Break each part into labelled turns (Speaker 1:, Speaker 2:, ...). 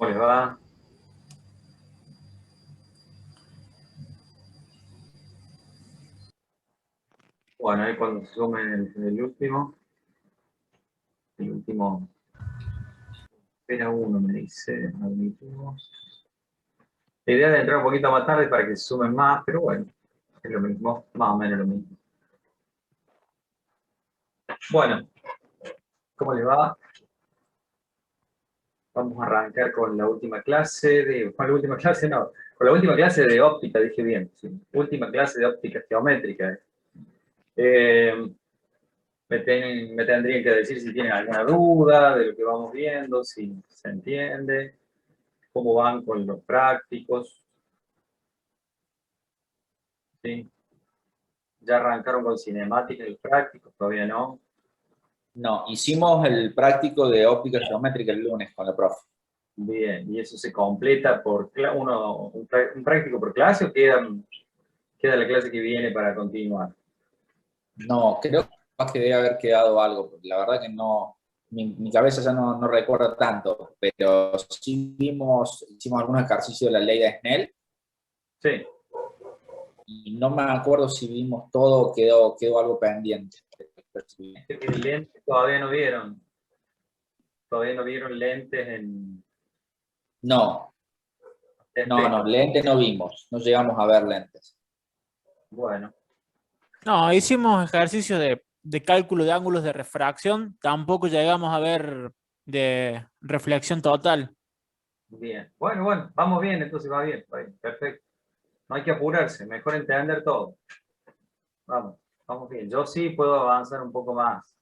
Speaker 1: les va? Bueno, ahí cuando se sume el último, era uno, me dice, admitimos. La idea de entrar un poquito más tarde para que se sumen más, pero bueno, es lo mismo, más o menos lo mismo. Bueno, ¿cómo les va? Vamos a arrancar con la última clase de... Con la última clase no, con la última clase de óptica, dije bien, sí. Última clase de óptica geométrica. Me tendrían que decir si tienen alguna duda de lo que vamos viendo, si se entiende, cómo van con los prácticos. ¿Sí? ¿Ya arrancaron con cinemática y los prácticos? Todavía no.
Speaker 2: No, hicimos el práctico de óptica geométrica el lunes con la profe.
Speaker 1: Bien, ¿y eso se completa por un práctico por clase o queda la clase que viene para continuar?
Speaker 2: No, creo que debe haber quedado algo, porque la verdad que no, mi cabeza ya no recuerda tanto, pero sí hicimos algún ejercicio de la ley de Snell.
Speaker 1: Sí.
Speaker 2: Y no me acuerdo si vimos todo o quedó algo pendiente.
Speaker 1: El lente todavía no vieron. Todavía no vieron lentes en...
Speaker 2: No, lentes no vimos, no llegamos a ver lentes.
Speaker 1: Bueno.
Speaker 3: No, hicimos ejercicios de cálculo de ángulos de refracción, tampoco llegamos a ver de reflexión total.
Speaker 1: Bien. Bueno, vamos bien, entonces va bien, perfecto. No hay que apurarse, mejor entender todo. Vamos bien. Yo sí puedo avanzar un poco más.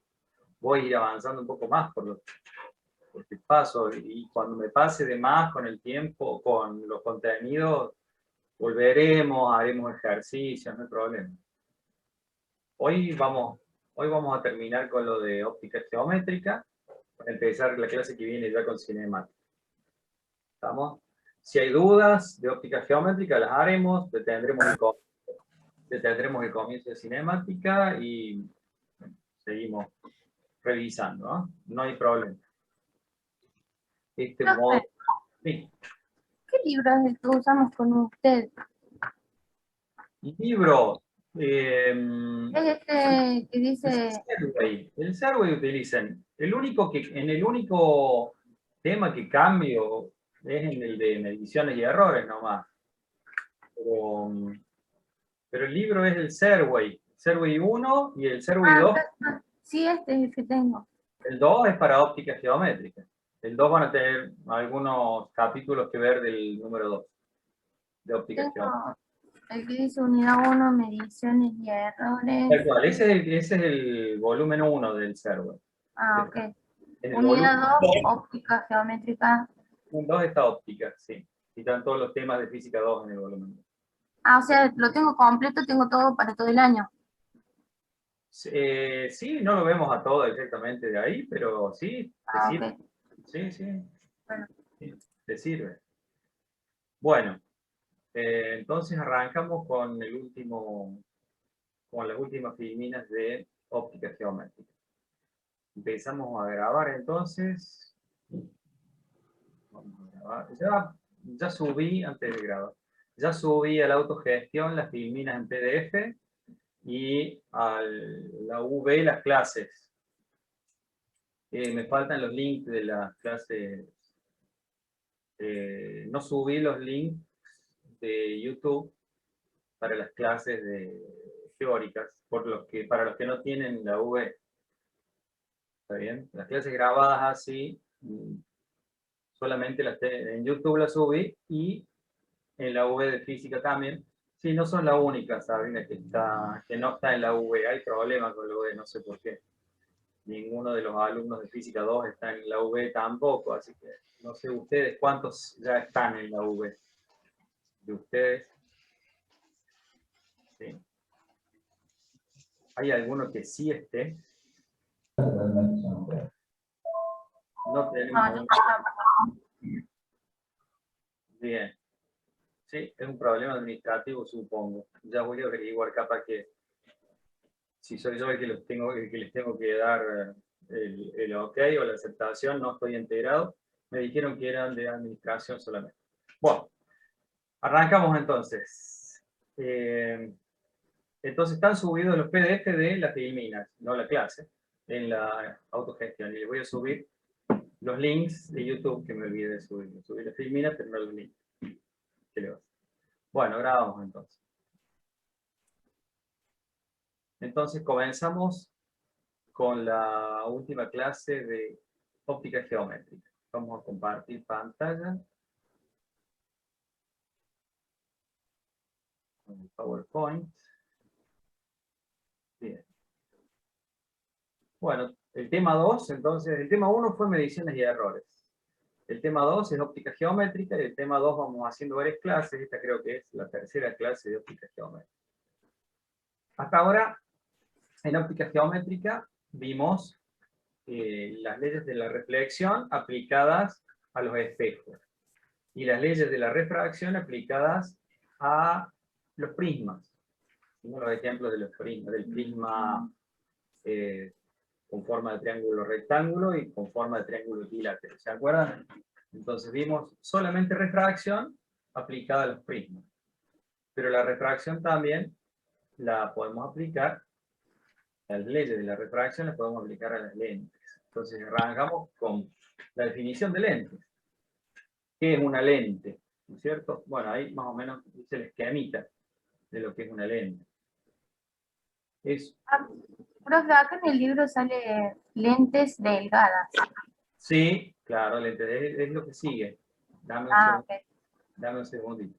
Speaker 1: Voy a ir avanzando un poco más porque paso, y cuando me pase de más con el tiempo, con los contenidos, volveremos, haremos ejercicios, no hay problema. Hoy vamos a terminar con lo de óptica geométrica, para empezar la clase que viene ya con cinemática. ¿Estamos? Si hay dudas de óptica geométrica, las haremos, detendremos el comienzo de cinemática y seguimos revisando, ¿no? No hay problema. Modo... Sí.
Speaker 4: ¿Qué libro es el que usamos con usted?
Speaker 1: Libro.
Speaker 4: Es este que dice...
Speaker 1: El Serway utilizan. En el único tema que cambio es en el de mediciones y errores nomás. Pero el libro es el Serway. Serway 1 y el Serway 2.
Speaker 4: Sí, este es el que tengo.
Speaker 1: El 2 es para óptica geométrica. El 2 van a tener algunos capítulos que ver del número 2 de óptica geométrica.
Speaker 4: El que dice unidad 1, mediciones y errores.
Speaker 1: Tal cual, ese es el volumen 1 del Serway.
Speaker 4: Ah, ok.
Speaker 1: Unidad
Speaker 4: 2, óptica geométrica.
Speaker 1: El 2 está óptica, sí. Y están todos los temas de física 2 en el volumen 2.
Speaker 4: Ah, o sea, lo tengo completo, tengo todo para todo el año.
Speaker 1: Sí, no lo vemos a todo exactamente de ahí, pero sí, te sirve. Okay. Sí.
Speaker 4: Bueno.
Speaker 1: Sí, te sirve. Bueno, entonces arrancamos con las últimas filminas de óptica geométrica. Empezamos a grabar entonces. Vamos a grabar. Ya subí, antes de grabar, ya subí a la autogestión las filminas en PDF y a la UV las clases. Me faltan los links de las clases. No subí los links de YouTube para las clases teóricas, para los que no tienen la UV. ¿Está bien? Las clases grabadas así, solamente en YouTube las subí y en la UV de física también. Sí, no son la única, Sabrina, que no está en la UV. Hay problemas con la UV, no sé por qué. Ninguno de los alumnos de Física 2 está en la UV tampoco, así que no sé ustedes cuántos ya están en la UV. ¿De ustedes? Sí. ¿Hay alguno que sí esté? No tenemos. Bien. Sí, es un problema administrativo, supongo. Ya voy a averiguar, capaz que si soy yo el que les tengo que dar el ok o la aceptación, no estoy enterado. Me dijeron que eran de administración solamente. Bueno, arrancamos entonces. Entonces están subidos los PDF de la Filminas, no la clase, en la autogestión. Y les voy a subir los links de YouTube que me olvidé de subir. Subí la Filminas, pero no los links. ¿Qué le va a hacer? Bueno, grabamos entonces. Entonces comenzamos con la última clase de óptica geométrica. Vamos a compartir pantalla con el PowerPoint. Bien. Bueno, el tema 2, entonces, el tema 1 fue mediciones y errores. El tema 2 es óptica geométrica y el tema 2 vamos haciendo varias clases. Esta creo que es la tercera clase de óptica geométrica. Hasta ahora, en óptica geométrica, vimos las leyes de la reflexión aplicadas a los espejos y las leyes de la refracción aplicadas a los prismas. Vimos los ejemplos de los prismas, del prisma con forma de triángulo rectángulo y con forma de triángulo equilátero. ¿Se acuerdan? Entonces vimos solamente refracción aplicada a los prismas. Pero la refracción también la podemos aplicar, las leyes de la refracción las podemos aplicar a las lentes. Entonces arrancamos con la definición de lentes. ¿Qué es una lente? ¿No es cierto? Bueno, ahí más o menos dice el esquemita de lo que es una lente. Es,
Speaker 4: Profe, acá en el libro sale lentes delgadas.
Speaker 1: sí, claro, lente es lo que sigue. Dame un segundo.
Speaker 4: Ok.
Speaker 1: Dame un segundito.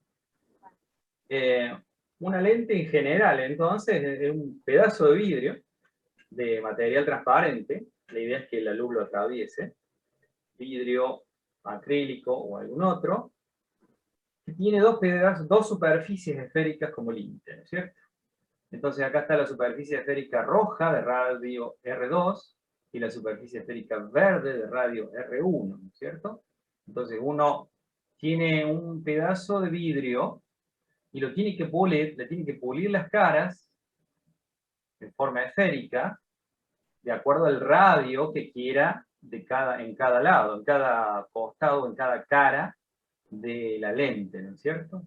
Speaker 1: Una lente en general, entonces, es un pedazo de vidrio de material transparente. La idea es que la luz lo atraviese. Vidrio acrílico o algún otro. Que tiene dos superficies esféricas como límite, ¿no es cierto? Entonces acá está la superficie esférica roja de radio R2 y la superficie esférica verde de radio R1, ¿no es cierto? Entonces uno tiene un pedazo de vidrio y lo tiene que pulir, le tiene que pulir las caras en forma esférica, de acuerdo al radio que quiera en cada lado, en cada costado, en cada cara de la lente, ¿no es cierto?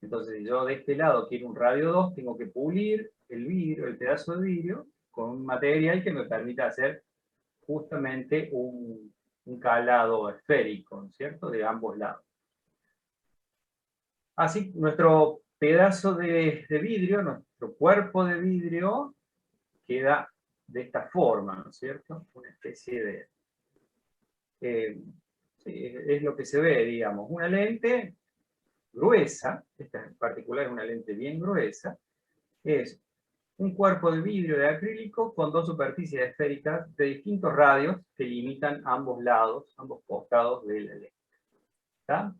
Speaker 1: Entonces yo de este lado quiero un radio 2, tengo que pulir el vidrio, el pedazo de vidrio, con un material que me permita hacer justamente un calado esférico, ¿no es cierto?, de ambos lados. Así, nuestro pedazo de vidrio, nuestro cuerpo de vidrio, queda de esta forma, ¿no es cierto? Una especie de... sí, es lo que se ve, digamos, una lente gruesa, esta en particular es una lente bien gruesa, es un cuerpo de vidrio de acrílico con dos superficies esféricas de distintos radios que limitan ambos lados, ambos costados de la lente. ¿Está?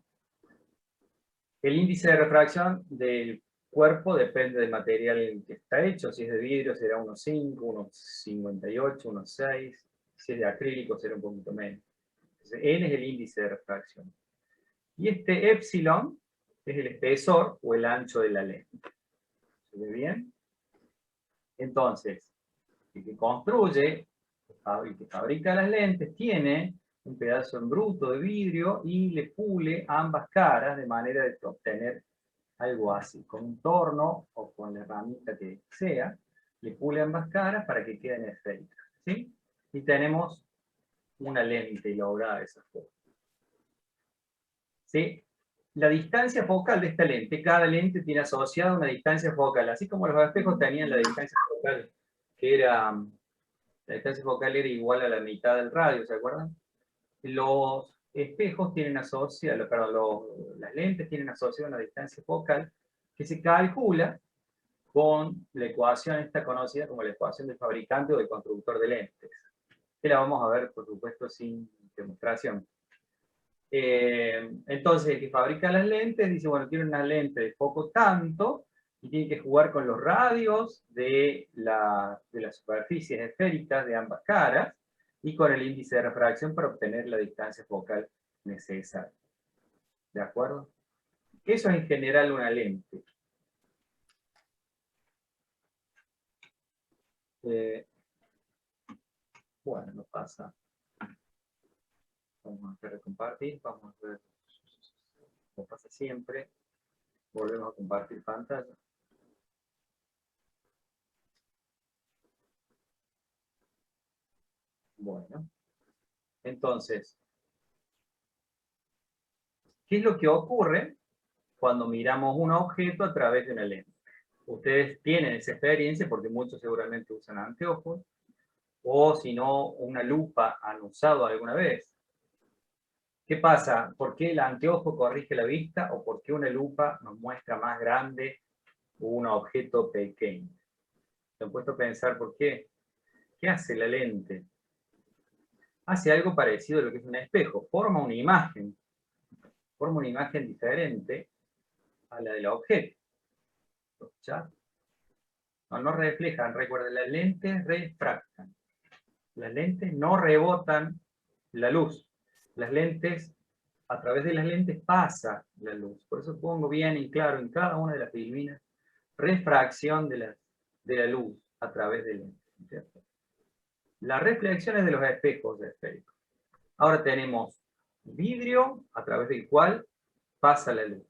Speaker 1: El índice de refracción del cuerpo depende del material en el que está hecho. Si es de vidrio será 1,5, 1,58, 1,6. Si es de acrílico será un poquito menos. Entonces, N es el índice de refracción. Y este epsilon es el espesor o el ancho de la lente. ¿Se ve bien? Entonces, el que construye, el que fabrica las lentes, tiene un pedazo en bruto de vidrio y le pule ambas caras de manera de obtener algo así, con un torno o con la herramienta que sea, le pule ambas caras para que queden esféricas, ¿sí? Y tenemos una lente lograda de esa forma. ¿Sí? La distancia focal de esta lente, cada lente tiene asociada una distancia focal, así como los espejos tenían la distancia focal, que era, la distancia focal era igual a la mitad del radio, ¿se acuerdan? Los espejos tienen asociada, perdón, las lentes tienen asociada una distancia focal que se calcula con la ecuación esta conocida como la ecuación del fabricante o del constructor de lentes, que la vamos a ver, por supuesto, sin demostración. Entonces, el que fabrica las lentes dice, bueno, quiero una lente de foco tanto, y tiene que jugar con los radios de las superficies esféricas de ambas caras, y con el índice de refracción para obtener la distancia focal necesaria. ¿De acuerdo? Eso es en general una lente. Bueno, no pasa. Vamos a hacer de compartir, vamos a ver, como pasa siempre, volvemos a compartir pantalla. Bueno, entonces, ¿qué es lo que ocurre cuando miramos un objeto a través de una lente? Ustedes tienen esa experiencia porque muchos seguramente usan anteojos, o si no, una lupa han usado alguna vez. ¿Qué pasa? ¿Por qué el anteojo corrige la vista o por qué una lupa nos muestra más grande un objeto pequeño? ¿Se han puesto a pensar por qué? ¿Qué hace la lente? Hace algo parecido a lo que es un espejo. Forma una imagen diferente a la del objeto. ¿Ya? No reflejan, recuerden, las lentes refractan. Las lentes no rebotan la luz. Las lentes, a través de las lentes pasa la luz. Por eso pongo bien y claro en cada una de las filminas, refracción de la luz a través de lentes. ¿Cierto? Las reflexiones de los espejos esféricos. Ahora tenemos vidrio a través del cual pasa la luz.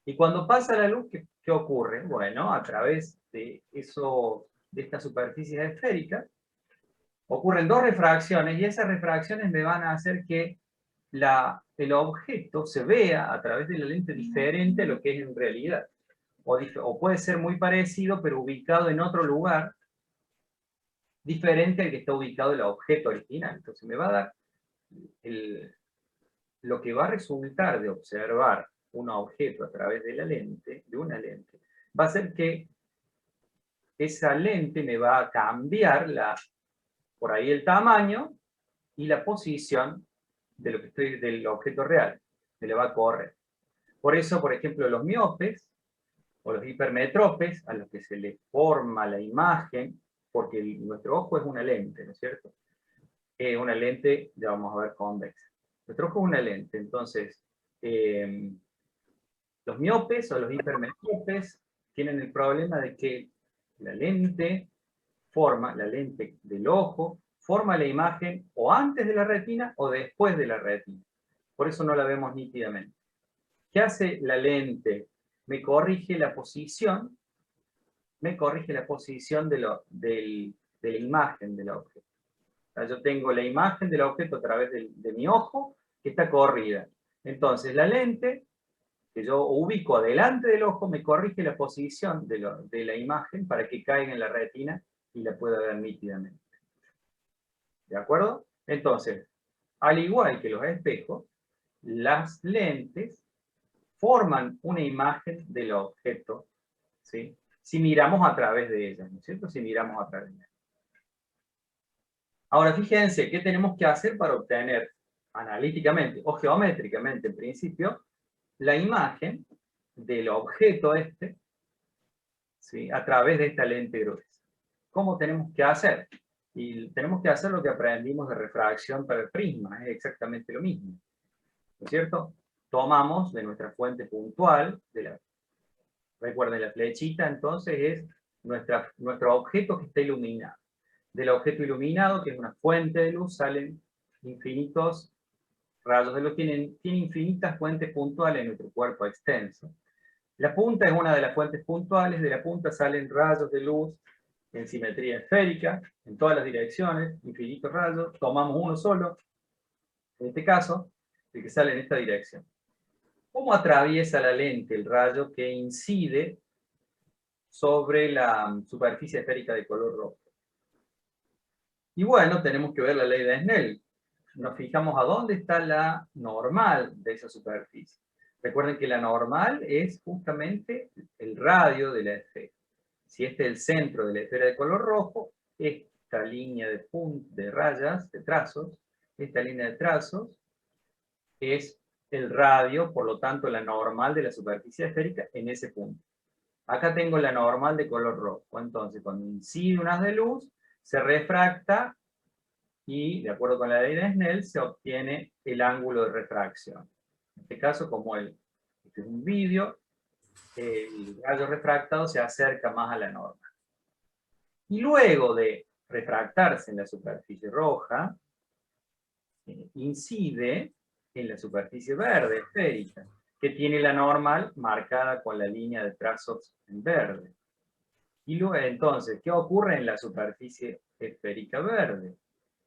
Speaker 1: Y cuando pasa la luz, ¿qué ocurre? Bueno, a través de estas superficies esféricas, ocurren dos refracciones, y esas refracciones me van a hacer que el objeto se vea a través de la lente diferente a lo que es en realidad. O puede ser muy parecido, pero ubicado en otro lugar, diferente al que está ubicado el objeto original. Entonces me va a dar lo que va a resultar de observar un objeto a través de una lente, va a ser que esa lente me va a cambiar por ahí el tamaño y la posición del objeto real. Me le va a correr. Por eso, por ejemplo, los miopes o los hipermetropes, a los que se les forma la imagen, porque nuestro ojo es una lente, ¿no es cierto? Una lente, ya vamos a ver, convexa. Nuestro ojo es una lente, entonces, los miopes o los hipermetropes tienen el problema de que la lente del ojo, forma la imagen o antes de la retina o después de la retina. Por eso no la vemos nítidamente. ¿Qué hace la lente? Me corrige la posición de la imagen del objeto. O sea, yo tengo la imagen del objeto a través de mi ojo, que está corrida. Entonces la lente, que yo ubico adelante del ojo, me corrige la posición de la imagen para que caiga en la retina y la pueda ver nítidamente. ¿De acuerdo? Entonces, al igual que los espejos, las lentes forman una imagen del objeto, ¿sí? Si miramos a través de ellas, ¿no es cierto? Si miramos a través de ellas. Ahora, fíjense, ¿qué tenemos que hacer para obtener analíticamente o geométricamente, en principio, la imagen del objeto ¿sí? A través de esta lente gruesa? ¿Cómo tenemos que hacer? Y tenemos que hacer lo que aprendimos de refracción para el prisma, es exactamente lo mismo. ¿No es cierto? Tomamos de nuestra fuente puntual, recuerden la flechita, entonces es nuestro objeto que está iluminado. Del objeto iluminado, que es una fuente de luz, salen infinitos rayos de luz, tiene infinitas fuentes puntuales en nuestro cuerpo extenso. La punta es una de las fuentes puntuales, de la punta salen rayos de luz en simetría esférica, en todas las direcciones, infinitos rayos, tomamos uno solo, en este caso, el que sale en esta dirección. ¿Cómo atraviesa la lente el rayo que incide sobre la superficie esférica de color rojo? Y bueno, tenemos que ver la ley de Snell. Nos fijamos a dónde está la normal de esa superficie. Recuerden que la normal es justamente el radio de la esfera. Si este es el centro de la esfera de color rojo, esta línea de rayas, de trazos, esta línea de trazos es el radio, por lo tanto la normal de la superficie esférica en ese punto. Acá tengo la normal de color rojo. Entonces, cuando incide un haz de luz, se refracta y, de acuerdo con la ley de Snell, se obtiene el ángulo de refracción. En este caso, como este es un vidrio, el rayo refractado se acerca más a la norma. Y luego de refractarse en la superficie roja, incide en la superficie verde esférica, que tiene la normal marcada con la línea de trazos en verde. Y luego, entonces, ¿qué ocurre en la superficie esférica verde?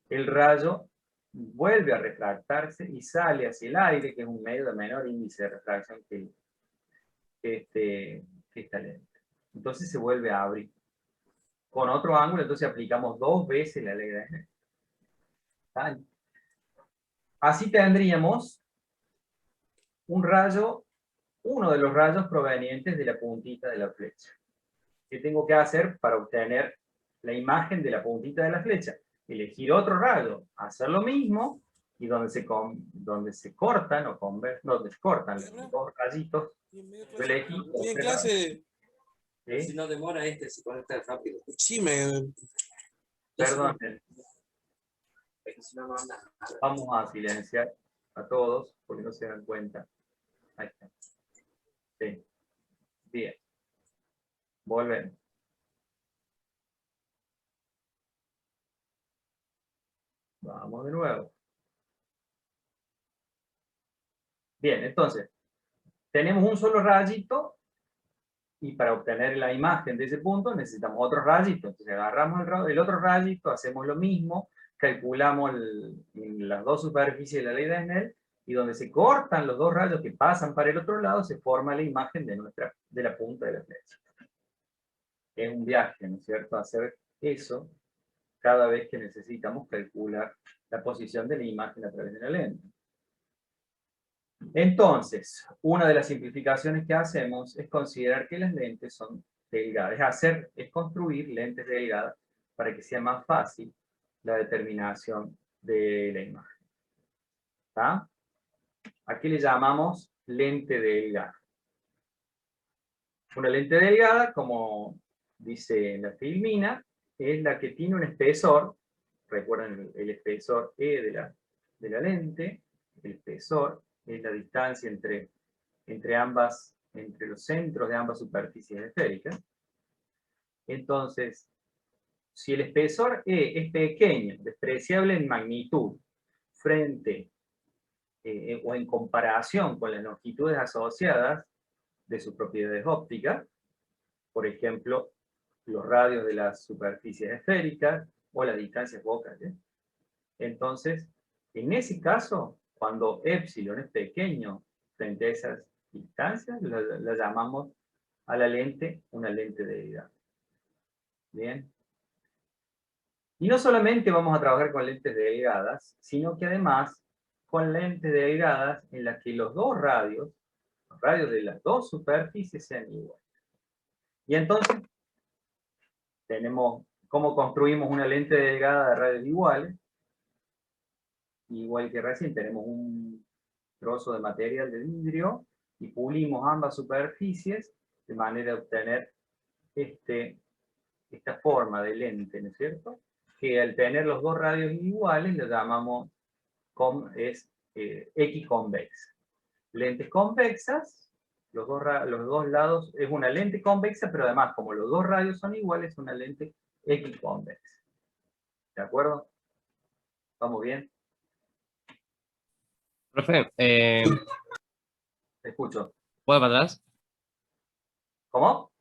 Speaker 1: El rayo vuelve a refractarse y sale hacia el aire, que es un medio de menor índice de refracción que esta lente. Entonces se vuelve a abrir. Con otro ángulo, entonces aplicamos 2 veces la ley de Snell. ¿Está? Así tendríamos un rayo, uno de los rayos provenientes de la puntita de la flecha. ¿Qué tengo que hacer para obtener la imagen de la puntita de la flecha? Elegir otro rayo, hacer lo mismo, y donde se cortan, donde se cortan los 2 rayitos, yo elegí los 3 rayos. ¿Sí?
Speaker 5: Si no demora se conecta rápido.
Speaker 6: Sí,
Speaker 1: Perdón. Vamos a silenciar a todos, porque no se dan cuenta. Ahí está. Sí. Bien. Volvemos. Vamos de nuevo. Bien, entonces, tenemos un solo rayito, y para obtener la imagen de ese punto necesitamos otro rayito. Entonces agarramos el otro rayito, hacemos lo mismo, calculamos las 2 superficies de la ley de Snell, y donde se cortan los 2 rayos que pasan para el otro lado, se forma la imagen de la punta de la flecha. Es un viaje, ¿no es cierto?, hacer eso cada vez que necesitamos calcular la posición de la imagen a través de la lente. Entonces, una de las simplificaciones que hacemos es considerar que las lentes son delgadas, es construir lentes delgadas para que sea más fácil la determinación de la imagen. ¿Está? ¿A qué le llamamos lente delgada? Una lente delgada, como dice la filmina, es la que tiene un espesor, recuerden el espesor E de la lente, el espesor es la distancia entre los centros de ambas superficies esféricas. Entonces, si el espesor E es pequeño, despreciable en magnitud, frente o en comparación con las longitudes asociadas de sus propiedades ópticas, por ejemplo, los radios de las superficies esféricas o las distancias focales, entonces, en ese caso, cuando epsilon es pequeño frente a esas distancias, la llamamos a la lente una lente delgada. Bien. Y no solamente vamos a trabajar con lentes delgadas, sino que además con lentes delgadas en las que los radios de las 2 superficies sean iguales. Y entonces, tenemos cómo construimos una lente delgada de radios iguales. Igual que recién, tenemos un trozo de material de vidrio y pulimos ambas superficies de manera de obtener esta forma de lente, ¿no es cierto? Que al tener los 2 radios iguales lo llamamos equiconvexa. Lentes convexas, los dos lados, es una lente convexa, pero además como los 2 radios son iguales, es una lente equiconvexa. ¿De acuerdo? ¿Vamos bien?
Speaker 5: Profe,
Speaker 1: Te escucho.
Speaker 5: ¿puedo para atrás?
Speaker 1: ¿Cómo?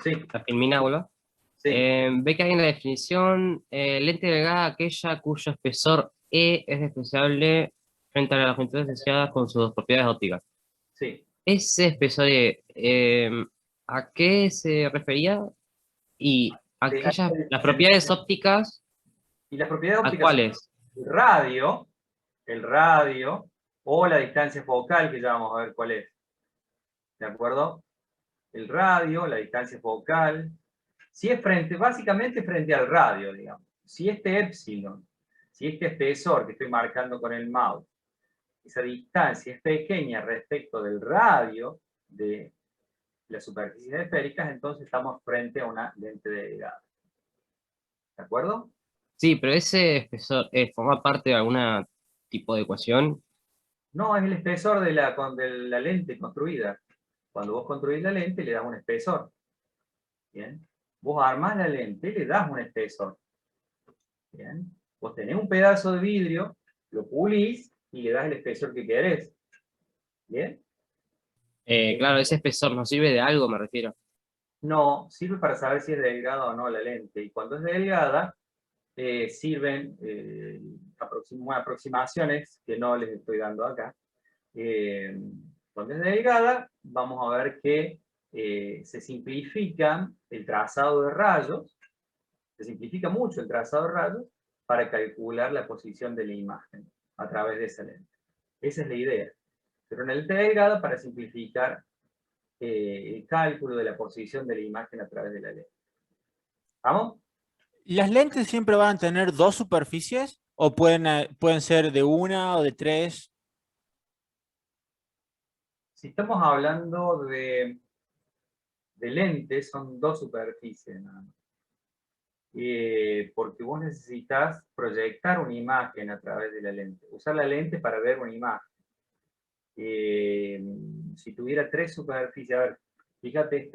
Speaker 1: Sí,
Speaker 5: La filmina, vuelva.
Speaker 1: sí.
Speaker 5: Ve que hay en la definición, lente delgada aquella cuyo espesor E es despreciable frente a las longitudes asociadas con sus propiedades ópticas.
Speaker 1: Sí.
Speaker 5: Ese espesor E, ¿a qué se refería? Y las propiedades ópticas,
Speaker 1: Y las propiedades
Speaker 5: ¿a
Speaker 1: ópticas
Speaker 5: cuáles?
Speaker 1: son el radio, o la distancia focal, que ya vamos a ver cuál es. ¿De acuerdo? El radio, la distancia focal. Si es básicamente frente al radio, digamos. Si este epsilon, si este espesor que estoy marcando con el mouse, esa distancia es pequeña respecto del radio de las superficies esféricas, entonces estamos frente a una lente delgada. ¿De acuerdo?
Speaker 5: Sí, pero ese espesor forma parte de algún tipo de ecuación.
Speaker 1: No, es el espesor de la lente construida. Cuando vos construís la lente, le das un espesor. Bien. Vos armás la lente, le das un espesor. Bien. Vos tenés un pedazo de vidrio lo pulís y le das el espesor que querés. ¿Bien?
Speaker 5: Claro, ese espesor nos sirve de algo, me refiero.
Speaker 1: No, sirve para saber si es delgada o no la lente. Y cuando es delgada, sirven aproximaciones que no les estoy dando acá. Cuando es delgada, vamos a ver que se simplifica el trazado de rayos, se simplifica mucho el trazado de rayos para calcular la posición de la imagen a través de esa lente. Esa es la idea. Pero una lente delgada para simplificar el cálculo de la posición de la imagen a través de la lente. ¿Vamos?
Speaker 3: ¿Las lentes siempre van a tener dos superficies? ¿O pueden ser de una o de tres?
Speaker 1: Si estamos hablando de lentes, son dos superficies nada más. Porque vos necesitas proyectar una imagen a través de la lente. Usar la lente para ver una imagen. Si tuviera tres superficies, a ver, fíjate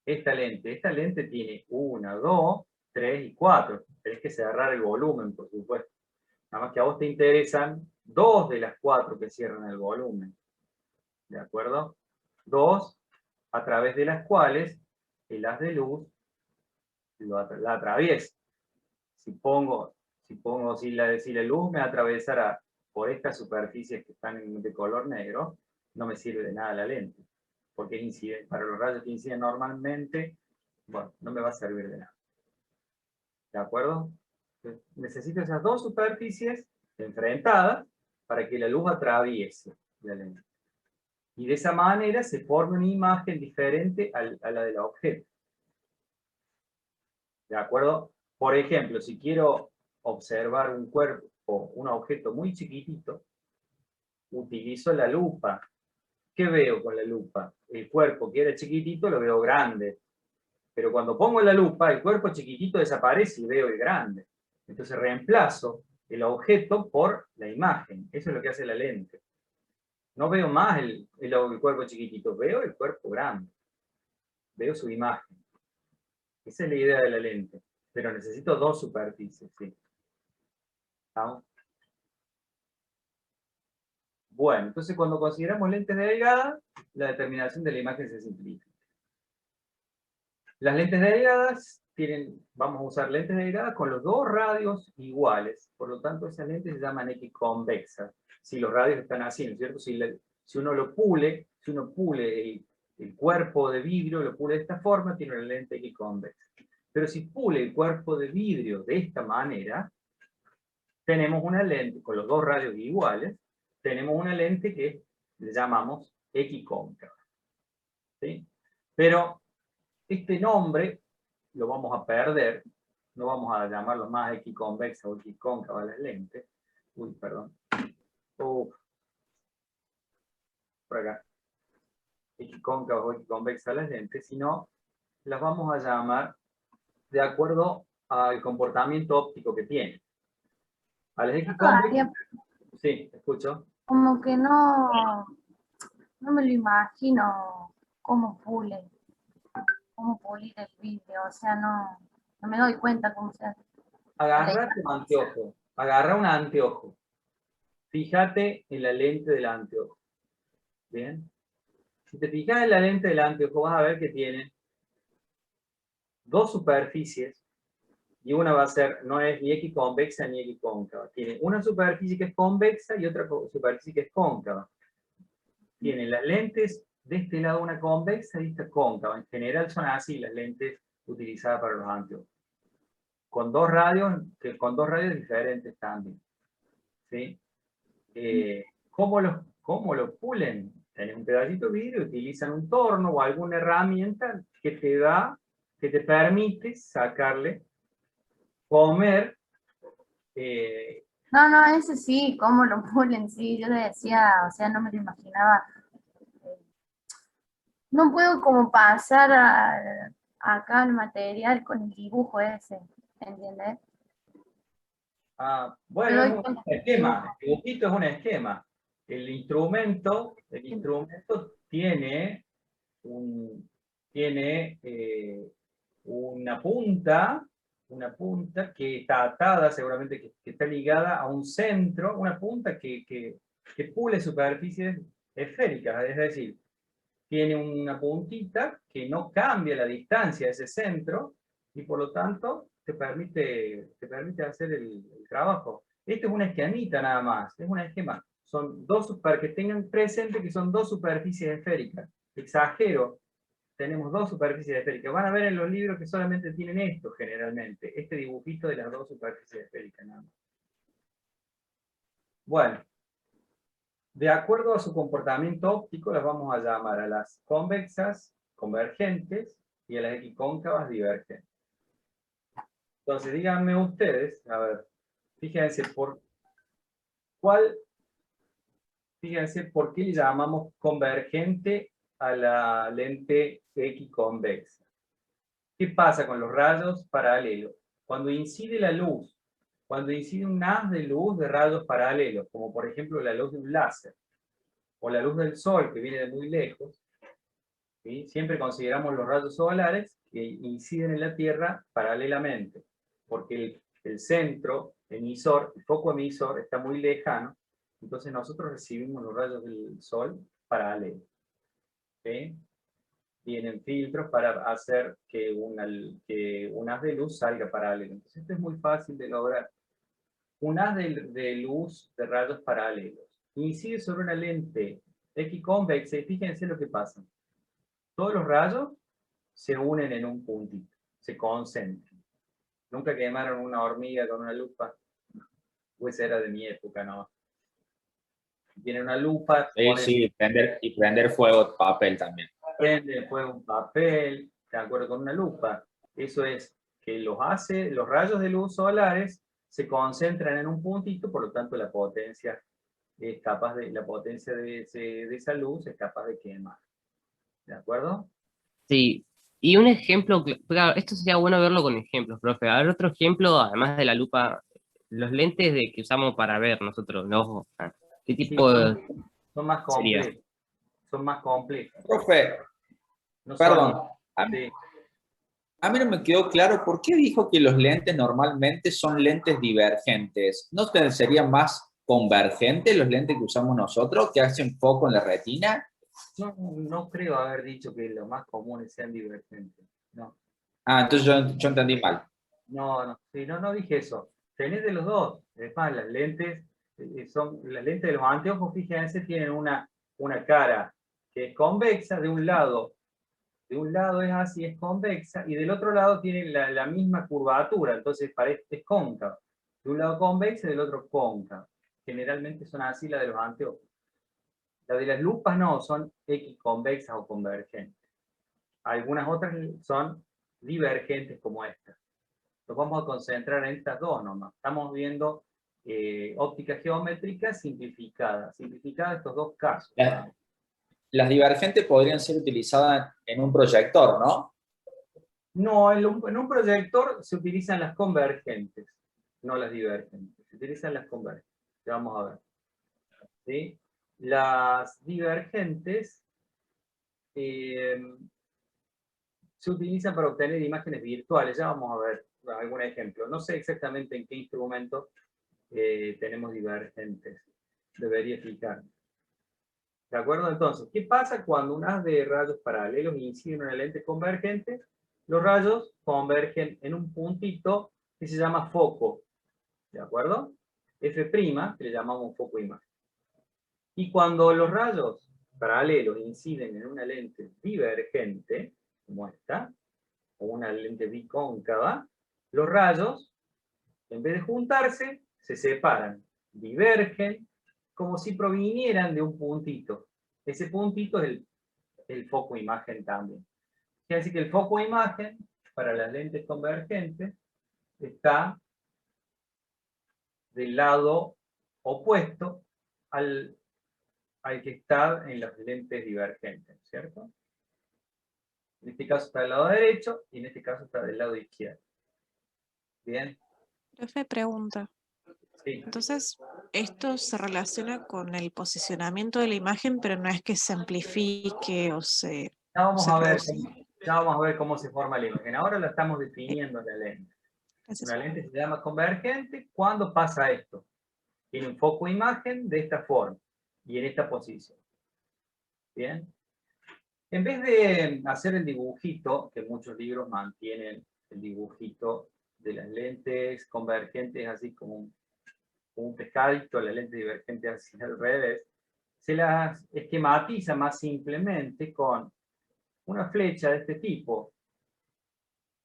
Speaker 1: esta lente tiene 1, 2, 3 y 4. Tenés que cerrar el volumen, por supuesto. Nada más que a vos te interesan 2 de las 4 que cierran el volumen. ¿De acuerdo? 2 a través de las cuales el haz de luz la atraviesa. Si la luz me atravesara por estas superficies que están de color negro, no me sirve de nada la lente. Porque incide, para los rayos que inciden normalmente, bueno, no me va a servir de nada. ¿De acuerdo? Entonces, necesito esas dos superficies enfrentadas para que la luz atraviese la lente. Y de esa manera se forma una imagen diferente a la del objeto. ¿De acuerdo? Por ejemplo, si quiero observar un cuerpo o un objeto muy chiquitito, utilizo la lupa. ¿Qué veo con la lupa? El cuerpo que era chiquitito lo veo grande. Pero cuando pongo la lupa, el cuerpo chiquitito desaparece y veo el grande. Entonces reemplazo el objeto por la imagen. Eso es lo que hace la lente. No veo más el cuerpo chiquitito, veo el cuerpo grande. Veo su imagen. Esa es la idea de la lente. Pero necesito dos superficies, ¿sí? ¿Estamos? Bueno, entonces cuando consideramos lentes delgadas, la determinación de la imagen se simplifica. Las lentes delgadas vamos a usar lentes delgadas con los dos radios iguales. Por lo tanto, esas lentes se llaman equiconvexas. Si los radios están así, ¿no es cierto? Si uno pule el cuerpo de vidrio, lo pule de esta forma, tiene una lente equiconvexa. Pero si pule el cuerpo de vidrio de esta manera, tenemos una lente con los dos radios iguales, tenemos una lente que le llamamos equicóncava. ¿Sí? Pero este nombre lo vamos a perder, no vamos a llamarlo más equiconvexa o equicóncava las lentes. Uy, perdón. Por acá. Equicóncava o equiconvexa las lentes, sino las vamos a llamar de acuerdo al comportamiento óptico que tienen. A las equiconvexas... Sí, escucho.
Speaker 4: Como que no me lo imagino cómo pulir el vidrio, o sea, no me doy cuenta cómo se hace.
Speaker 1: Agarra tu anteojo, agarra un anteojo. Fíjate en la lente del anteojo. ¿Bien? Si te fijas en la lente del anteojo, vas a ver que tiene dos superficies, y una va a ser, no es ni equiconvexa ni equicóncava. Tiene una superficie que es convexa y otra superficie que es cóncava. Tiene las lentes de este lado una convexa y esta cóncava. En general son así las lentes utilizadas para los anteojos. Con dos radios diferentes también. ¿Sí? ¿Cómo lo pulen? Tenés un pedacito de vidrio, utilizan un torno o alguna herramienta que te permite sacarle, comer.
Speaker 4: No, ese sí, cómo lo pulen, sí, yo le decía, o sea, no me lo imaginaba. No puedo como pasar acá el material con el dibujo ese, ¿entiendes?
Speaker 1: Bueno, es un esquema, el dibujito es un esquema. El instrumento tiene una punta una punta que está atada, seguramente que está ligada a un centro, una punta que pule superficies esféricas, es decir, tiene una puntita que no cambia la distancia de ese centro y por lo tanto te permite hacer el trabajo. Esto es una esquemita nada más, es un esquema. Son dos, para que tengan presente que son dos superficies esféricas. Exagero, tenemos dos superficies esféricas. Van a ver en los libros que solamente tienen esto generalmente, este dibujito de las dos superficies esféricas nada más. Bueno, de acuerdo a su comportamiento óptico, las vamos a llamar a las convexas, convergentes, y a las equicóncavas, divergentes. Entonces, díganme ustedes, a ver, fíjense por qué le llamamos convergente a la lente equiconvexa. ¿Qué pasa con los rayos paralelos? Cuando incide la luz, cuando incide un haz de luz de rayos paralelos, como por ejemplo la luz de un láser, o la luz del sol que viene de muy lejos, ¿sí? Siempre consideramos los rayos solares que inciden en la Tierra paralelamente, porque el centro emisor, el foco emisor está muy lejano, entonces nosotros recibimos los rayos del sol paralelos. ¿Sí? Tienen filtros para hacer que un haz de luz salga paralelo. Entonces esto es muy fácil de lograr. Un haz de luz de rayos paralelos incide sobre una lente equiconvexa y fíjense lo que pasa. Todos los rayos se unen en un puntito, se concentran. Nunca quemaron una hormiga con una lupa, pues era de mi época, ¿no? Tiene una lupa.
Speaker 2: Sí, prender fuego papel también.
Speaker 1: Prende fuego un papel, de acuerdo con una lupa. Eso es que los rayos de luz solares se concentran en un puntito, por lo tanto la potencia de esa luz es capaz de quemar. ¿De acuerdo?
Speaker 5: Sí, y un ejemplo, claro, esto sería bueno verlo con ejemplos, profe. A ver, otro ejemplo, además de la lupa, los lentes que usamos para ver nosotros, los ojos. ¿Qué tipo de
Speaker 1: Son más
Speaker 5: sería?
Speaker 1: complejos. Son más complejos.
Speaker 2: Profe,
Speaker 1: No
Speaker 2: perdón,
Speaker 1: son- sí.
Speaker 2: a mí no me quedó claro por qué dijo que los lentes normalmente son lentes divergentes. ¿No serían más convergentes los lentes que usamos nosotros, que hacen foco en la retina?
Speaker 1: No creo haber dicho que los más comunes sean divergentes. No.
Speaker 2: Ah, entonces yo entendí mal.
Speaker 1: No dije eso. Tenés de los dos. Es más, las lentes de los anteojos, fíjense, tienen una cara que es convexa de un lado es así, es convexa, y del otro lado tiene la misma curvatura, entonces es cóncava. De un lado convexa y del otro cóncava. Generalmente son así las de los anteojos. Las de las lupas no, son equiconvexas o convergentes. Algunas otras son divergentes como esta. Nos vamos a concentrar en estas dos nomás. Estamos viendo óptica geométrica simplificada. Simplificada estos dos casos.
Speaker 2: Las divergentes podrían ser utilizadas en un proyector, ¿no?
Speaker 1: No, en un proyector se utilizan las convergentes, no las divergentes. Se utilizan las convergentes. Ya vamos a ver. ¿Sí? Las divergentes se utilizan para obtener imágenes virtuales. Ya vamos a ver algún ejemplo. No sé exactamente en qué instrumento tenemos divergentes. Debería explicar. ¿De acuerdo? Entonces, ¿qué pasa cuando un haz de rayos paralelos incide en una lente convergente? Los rayos convergen en un puntito que se llama foco. ¿De acuerdo? F', que le llamamos foco imagen. Y cuando los rayos paralelos inciden en una lente divergente, como esta, o una lente bicóncava, los rayos, en vez de juntarse, se separan, divergen, como si provinieran de un puntito. Ese puntito es el foco imagen también. Quiere decir que el foco imagen, para las lentes convergentes, está del lado opuesto al que está en las lentes divergentes, ¿cierto? En este caso está del lado derecho y en este caso está del lado izquierdo. ¿Bien?
Speaker 6: Profe, pregunta.
Speaker 1: Sí.
Speaker 6: Entonces, esto se relaciona con el posicionamiento de la imagen, pero no es que se amplifique o se...
Speaker 1: Ya vamos
Speaker 6: se
Speaker 1: a ver
Speaker 6: reduzca.
Speaker 1: cómo se forma la imagen. Ahora la estamos definiendo la lente.
Speaker 6: Gracias.
Speaker 1: Una lente se llama convergente cuando pasa esto. Tiene un foco imagen de esta forma y en esta posición. Bien. En vez de hacer el dibujito, que muchos libros mantienen el dibujito de las lentes convergentes, así como un pescadito, la lente divergente hacia el revés, se las esquematiza más simplemente con una flecha de este tipo,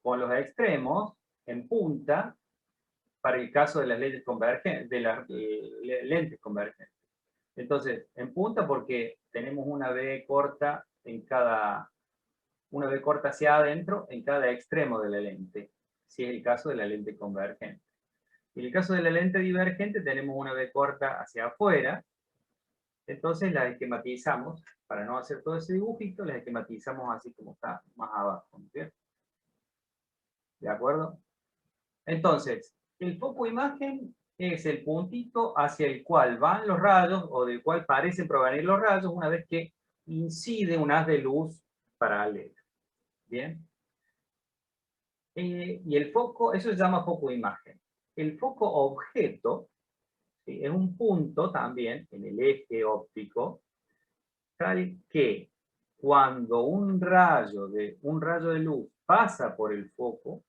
Speaker 1: con los extremos en punta, para el caso de las lentes convergentes, de las lentes convergentes. Entonces, en punta porque tenemos una V corta en cada, una V corta hacia adentro en cada extremo de la lente, si es el caso de la lente convergente. En el caso de la lente divergente tenemos una V corta hacia afuera, entonces las esquematizamos, para no hacer todo ese dibujito, las esquematizamos así como está, más abajo, ¿cierto? ¿De acuerdo? Entonces, el foco imagen es el puntito hacia el cual van los rayos, o del cual parecen provenir los rayos, una vez que incide un haz de luz paralela. ¿Bien? Y el foco, eso se llama foco imagen. El foco objeto, ¿sí?, es un punto también en el eje óptico, tal que cuando un rayo de luz pasa por el foco,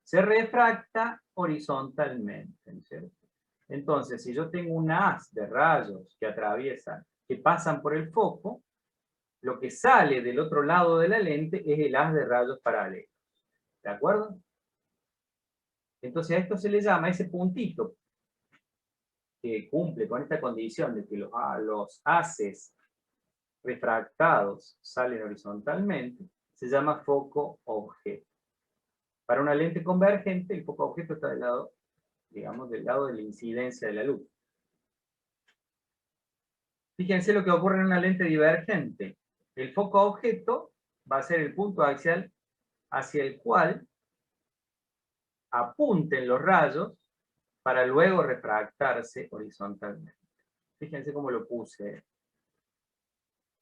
Speaker 1: se refracta horizontalmente, ¿no es cierto? Entonces, si yo tengo un haz de rayos que atraviesan, que pasan por el foco, lo que sale del otro lado de la lente es el haz de rayos paralelos. ¿De acuerdo? Entonces a esto se le llama, ese puntito que cumple con esta condición de que los haces refractados salen horizontalmente, se llama foco objeto. Para una lente convergente, el foco objeto está del lado, digamos, del lado de la incidencia de la luz. Fíjense lo que ocurre en una lente divergente. El foco objeto va a ser el punto axial hacia el cual apunten los rayos para luego refractarse horizontalmente. Fíjense cómo lo puse.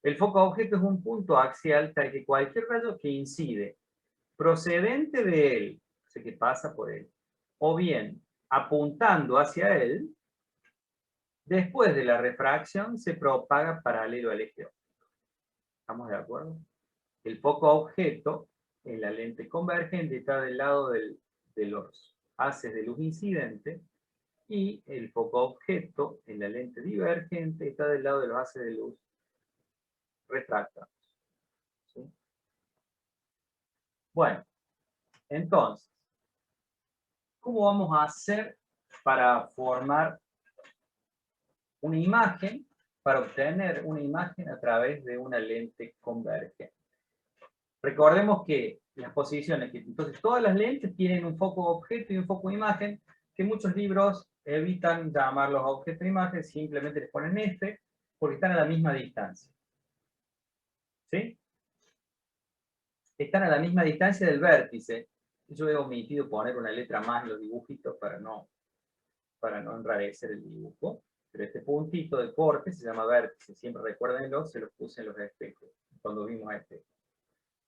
Speaker 1: El foco objeto es un punto axial tal que cualquier rayo que incide procedente de él, o sea, que pasa por él, o bien apuntando hacia él, después de la refracción se propaga paralelo al eje óptico. ¿Estamos de acuerdo? El foco objeto en la lente convergente está del lado de los haces de luz incidente, y el foco objeto en la lente divergente está del lado de los haces de luz refractados. ¿Sí? Bueno, entonces, ¿cómo vamos a hacer para formar una imagen, para obtener una imagen a través de una lente convergente? Recordemos que las posiciones, entonces todas las lentes tienen un foco objeto y un foco imagen, que muchos libros evitan llamarlos objeto e imagen, simplemente les ponen F, porque están a la misma distancia. ¿Sí? Están a la misma distancia del vértice. Yo he omitido poner una letra más en los dibujitos para no enrarecer el dibujo, pero este puntito de corte se llama vértice, siempre recuérdenlo, se los puse en los espejos, cuando vimos este.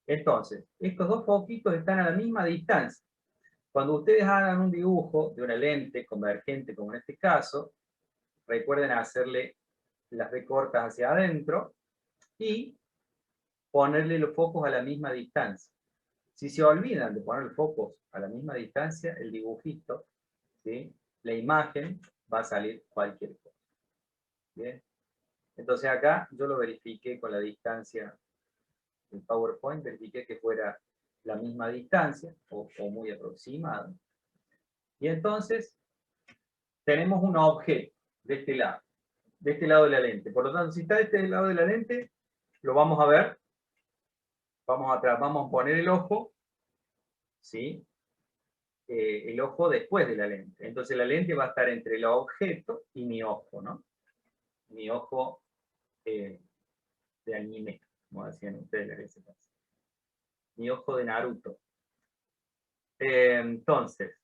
Speaker 1: Entonces, estos dos foquitos están a la misma distancia. Cuando ustedes hagan un dibujo de una lente convergente, como en este caso, recuerden hacerle las B cortas hacia adentro y ponerle los focos a la misma distancia. Si se olvidan de poner los focos a la misma distancia, el dibujito, ¿sí?, la imagen va a salir cualquier cosa. ¿Bien? Entonces acá yo lo verifiqué con la distancia del PowerPoint, verifiqué que fuera la misma distancia, o muy aproximada. Y entonces tenemos un objeto de este lado de la lente. Por lo tanto, si está de este lado de la lente, lo vamos a ver. Vamos a poner el ojo, ¿sí? El ojo después de la lente. Entonces la lente va a estar entre el objeto y mi ojo, ¿no? Mi ojo de anime, como decían ustedes en ese caso. Mi ojo de Naruto. Entonces,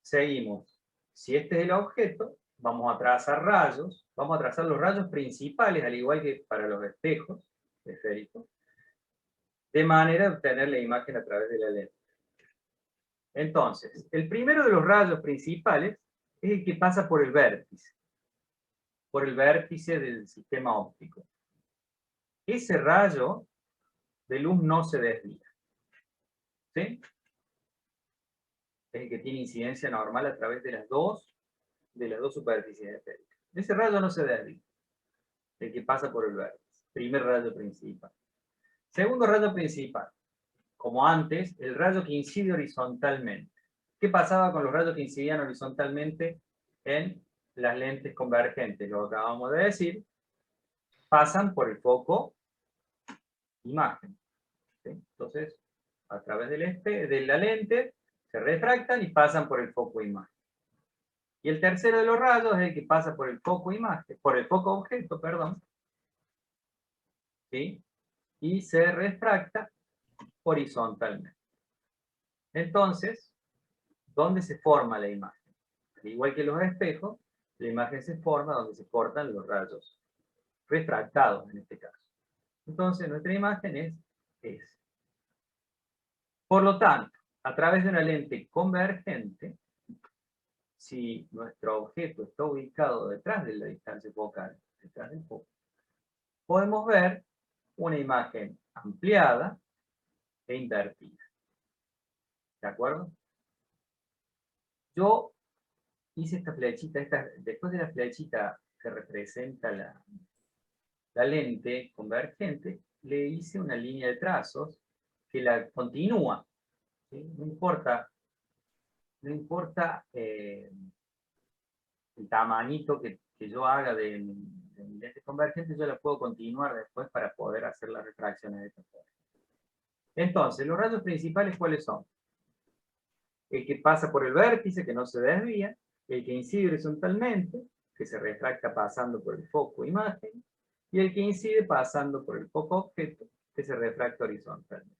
Speaker 1: seguimos. Si este es el objeto, vamos a trazar rayos, vamos a trazar los rayos principales, al igual que para los espejos esféricos, de manera de obtener la imagen a través de la lente. Entonces, el primero de los rayos principales es el que pasa por el vértice del sistema óptico. Ese rayo de luz no se desvía. ¿Sí? Es el que tiene incidencia normal a través de las dos superficies esféricas. Ese rayo no se desvía. El que pasa por el vértice. Primer rayo principal. Segundo rayo principal. Como antes, el rayo que incide horizontalmente. ¿Qué pasaba con los rayos que incidían horizontalmente en las lentes convergentes? Lo acabamos de decir. Pasan por el foco imagen. ¿Sí? Entonces, a través de la lente, se refractan y pasan por el foco imagen. Y el tercero de los rayos es el que pasa por el foco imagen, por el foco objeto, perdón. ¿Sí? Y se refracta horizontalmente. Entonces, ¿dónde se forma la imagen? Al igual que los espejos, la imagen se forma donde se cortan los rayos refractados en este caso. Entonces, nuestra imagen es esa. Por lo tanto, a través de una lente convergente, si nuestro objeto está ubicado detrás de la distancia focal, detrás del foco, podemos ver una imagen ampliada e invertida. ¿De acuerdo? Yo hice esta flechita, después de la flechita que representa la lente convergente, le hice una línea de trazos que la continúa. ¿Sí? No importa el tamañito que yo haga de mi lente convergente, yo la puedo continuar después para poder hacer las refracciones de esta forma. Entonces, los rayos principales, ¿cuáles son? El que pasa por el vértice, que no se desvía, el que incide horizontalmente, que se refracta pasando por el foco imagen, y el que incide pasando por el foco objeto, que se refracta horizontalmente.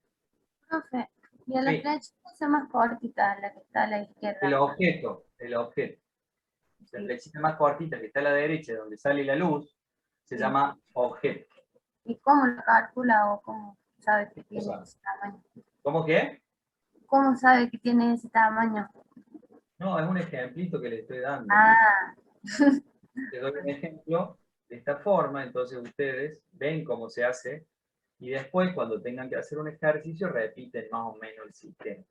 Speaker 4: Profe, y a la
Speaker 1: Sí.
Speaker 4: flechita esa más cortita, la que está a la izquierda.
Speaker 1: El objeto. La flechita más cortita que está a la derecha, donde sale la luz, se
Speaker 4: Sí.
Speaker 1: llama objeto.
Speaker 4: ¿Y cómo lo calcula o cómo sabe que tiene
Speaker 1: sea,
Speaker 4: ese tamaño?
Speaker 1: ¿Cómo que?
Speaker 4: ¿Cómo sabe que tiene ese tamaño?
Speaker 1: No, es un ejemplito que le estoy dando.
Speaker 4: Ah,
Speaker 1: Les doy un ejemplo de esta forma, entonces ustedes ven cómo se hace y después cuando tengan que hacer un ejercicio repiten más o menos el sistema.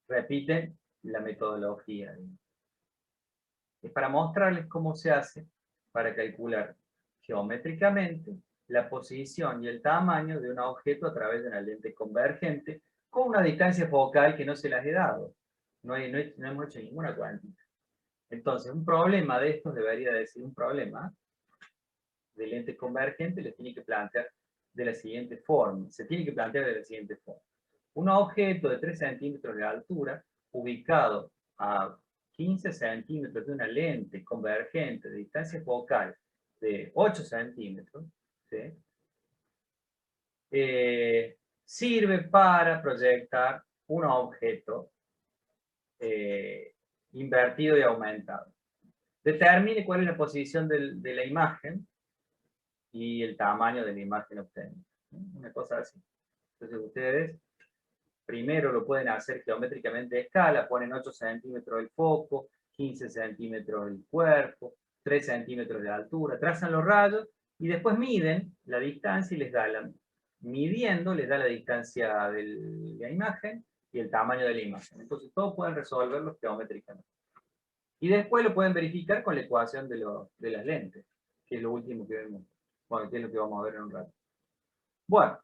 Speaker 1: Repiten la metodología. Es para mostrarles cómo se hace para calcular geométricamente la posición y el tamaño de un objeto a través de una lente convergente con una distancia focal que no se las he dado. No hemos hecho ninguna cuantía. Entonces, un problema de estos debería decir un problema de lente convergente les tiene que plantear de la siguiente forma. Se tiene que plantear de la siguiente forma. Un objeto de 3 centímetros de altura, ubicado a 15 centímetros de una lente convergente de distancia focal de 8 centímetros, ¿sí? Sirve para proyectar un objeto invertido y aumentado. Determine cuál es la posición de la imagen y el tamaño de la imagen obtenida. Una cosa así. Entonces ustedes primero lo pueden hacer geométricamente de escala, ponen 8 centímetros el foco, 15 centímetros el cuerpo, 3 centímetros de altura, trazan los rayos y después miden la distancia y les da midiendo les da la distancia de la imagen y el tamaño de la imagen. Entonces todos pueden resolverlo geométricamente. Y después lo pueden verificar con la ecuación de las lentes, que es lo último que vemos. Bueno, que es lo que vamos a ver en un rato. Bueno,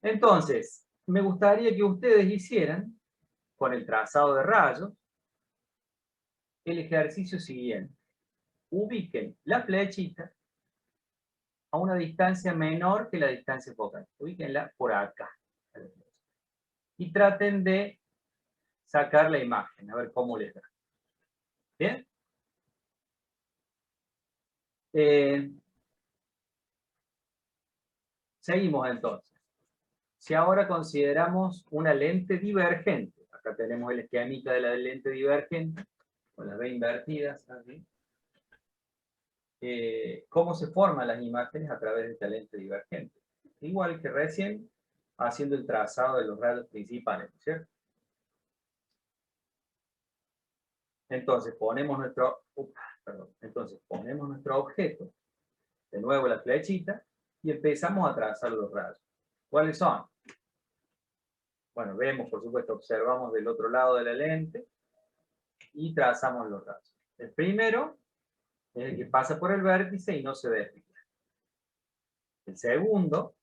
Speaker 1: entonces, me gustaría que ustedes hicieran, con el trazado de rayos, el ejercicio siguiente. Ubiquen la flechita a una distancia menor que la distancia focal. Ubíquenla por acá. Y traten de sacar la imagen, a ver cómo les da. ¿Bien? Seguimos entonces. Si ahora consideramos una lente divergente, acá tenemos el esquemita de la lente divergente, con las B invertidas, así. ¿Cómo se forman las imágenes a través de esta lente divergente? Igual que recién, haciendo el trazado de los rayos principales, ¿cierto? Entonces ponemos nuestro objeto, de nuevo la flechita, y empezamos a trazar los rayos. ¿Cuáles son? Bueno, vemos, por supuesto, observamos del otro lado de la lente y trazamos los rayos. El primero es el que pasa por el vértice y no se desvía. El segundo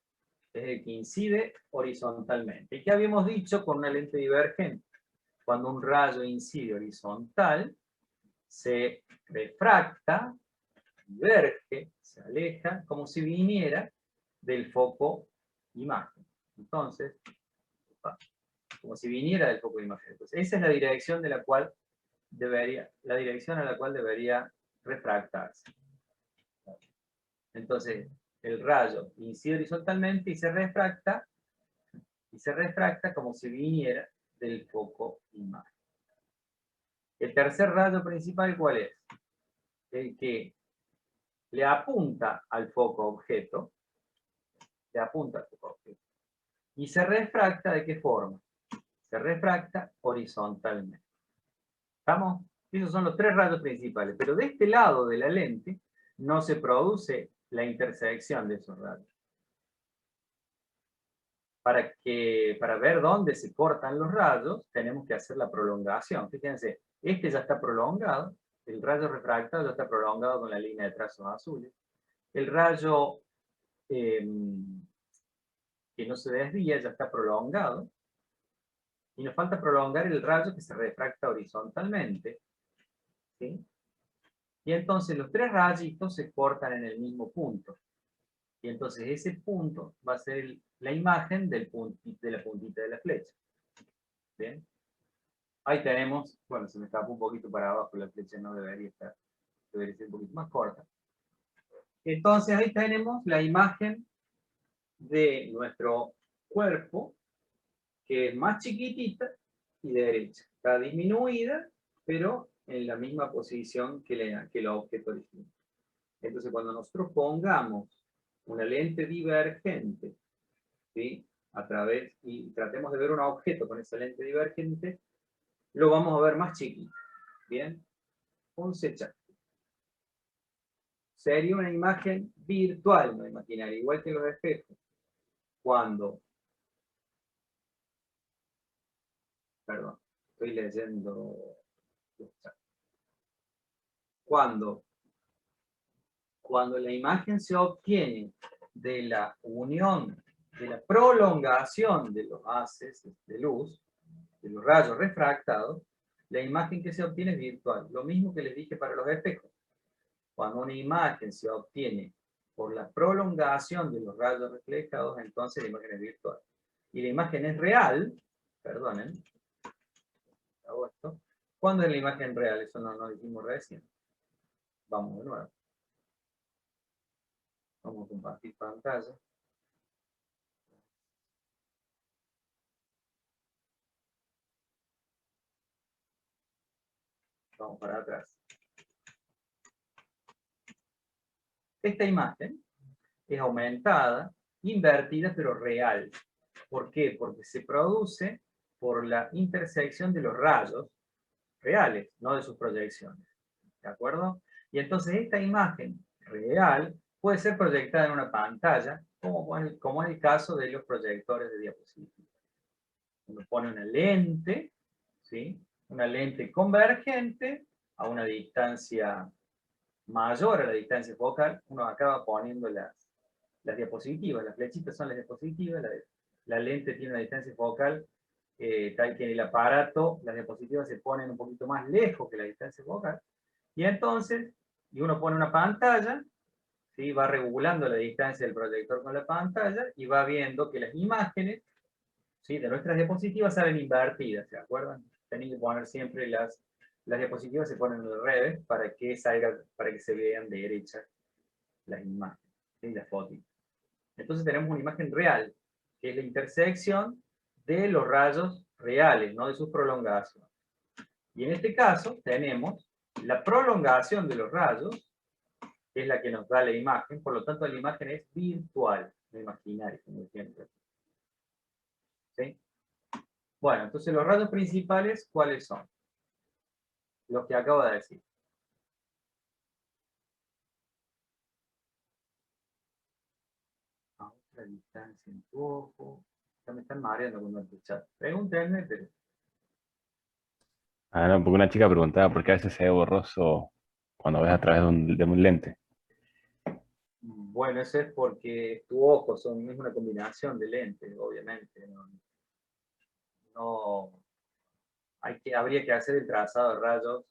Speaker 1: es el que incide horizontalmente. ¿Y qué habíamos dicho con una lente divergente? Cuando un rayo incide horizontal, se refracta, diverge, se aleja, como si viniera del foco imagen. Entonces, como si viniera del foco de imagen. Entonces, esa es la dirección de la cual debería, la dirección a la cual debería refractarse. Entonces, el rayo incide horizontalmente y se refracta como si viniera del foco imagen. El tercer rayo principal, ¿cuál es? El que le apunta al foco objeto, y se refracta, ¿de qué forma? Se refracta horizontalmente. ¿Estamos? Esos son los tres rayos principales, pero de este lado de la lente no se produce la intersección de esos rayos. Para ver dónde se cortan los rayos, tenemos que hacer la prolongación. Fíjense, este ya está prolongado, el rayo refractado ya está prolongado con la línea de trazos azules. El rayo que no se desvía ya está prolongado. Y nos falta prolongar el rayo que se refracta horizontalmente. ¿Sí? Y entonces los tres rayitos se cortan en el mismo punto. Y entonces ese punto va a ser la imagen de la puntita de la flecha. ¿Bien? Ahí tenemos, bueno, se me escapó un poquito para abajo, la flecha no debería estar, debería ser un poquito más corta. Entonces ahí tenemos la imagen de nuestro cuerpo, que es más chiquitita y de derecha. Está disminuida, pero en la misma posición que el objeto original. Entonces cuando nosotros pongamos una lente divergente, ¿sí? Y tratemos de ver un objeto con esa lente divergente, lo vamos a ver más chiquito. ¿Bien? Un secha. Sería una imagen virtual, no imaginaria, igual que los espejos. Perdón, estoy leyendo los chats. Cuando la imagen se obtiene de la unión, de la prolongación de los haces de luz, de los rayos refractados, la imagen que se obtiene es virtual. Lo mismo que les dije para los espejos. Cuando una imagen se obtiene por la prolongación de los rayos reflejados, entonces la imagen es virtual. Y la imagen es real, perdonen, hago esto. ¿Cuándo es la imagen real? Eso no lo dijimos recién. Vamos de nuevo. Vamos a compartir pantalla. Vamos para atrás. Esta imagen es aumentada, invertida, pero real. ¿Por qué? Porque se produce por la intersección de los rayos reales, no de sus proyecciones. ¿De acuerdo? Y entonces esta imagen real puede ser proyectada en una pantalla, como es el caso de los proyectores de diapositivas. Uno pone una lente, ¿sí? Una lente convergente a una distancia mayor a la distancia focal, uno acaba poniendo las diapositivas, las flechitas son las diapositivas, la lente tiene una distancia focal tal que en el aparato las diapositivas se ponen un poquito más lejos que la distancia focal, y entonces, uno pone una pantalla, ¿sí? Va regulando la distancia del proyector con la pantalla, y va viendo que las imágenes, ¿sí? De nuestras diapositivas salen invertidas, ¿se acuerdan? Tienen que poner siempre las diapositivas se ponen al revés para que se vean de derecha las imágenes, ¿sí? Las fotos. Entonces tenemos una imagen real, que es la intersección de los rayos reales, no de sus prolongaciones. Y en este caso tenemos la prolongación de los rayos, que es la que nos da la imagen, por lo tanto la imagen es virtual, no imaginaria, como decían. ¿Sí? Bueno, entonces los rayos principales, ¿cuáles son? Lo que acabo de decir. A otra distancia en tu ojo. Ya me están mareando con el chat. Pregúntenme, pero
Speaker 7: Ah, no, porque una chica preguntaba por qué a veces se ve borroso cuando ves a través de un lente.
Speaker 1: bueno, eso es porque tu ojo es una combinación de lentes, obviamente. No habría que hacer el trazado de rayos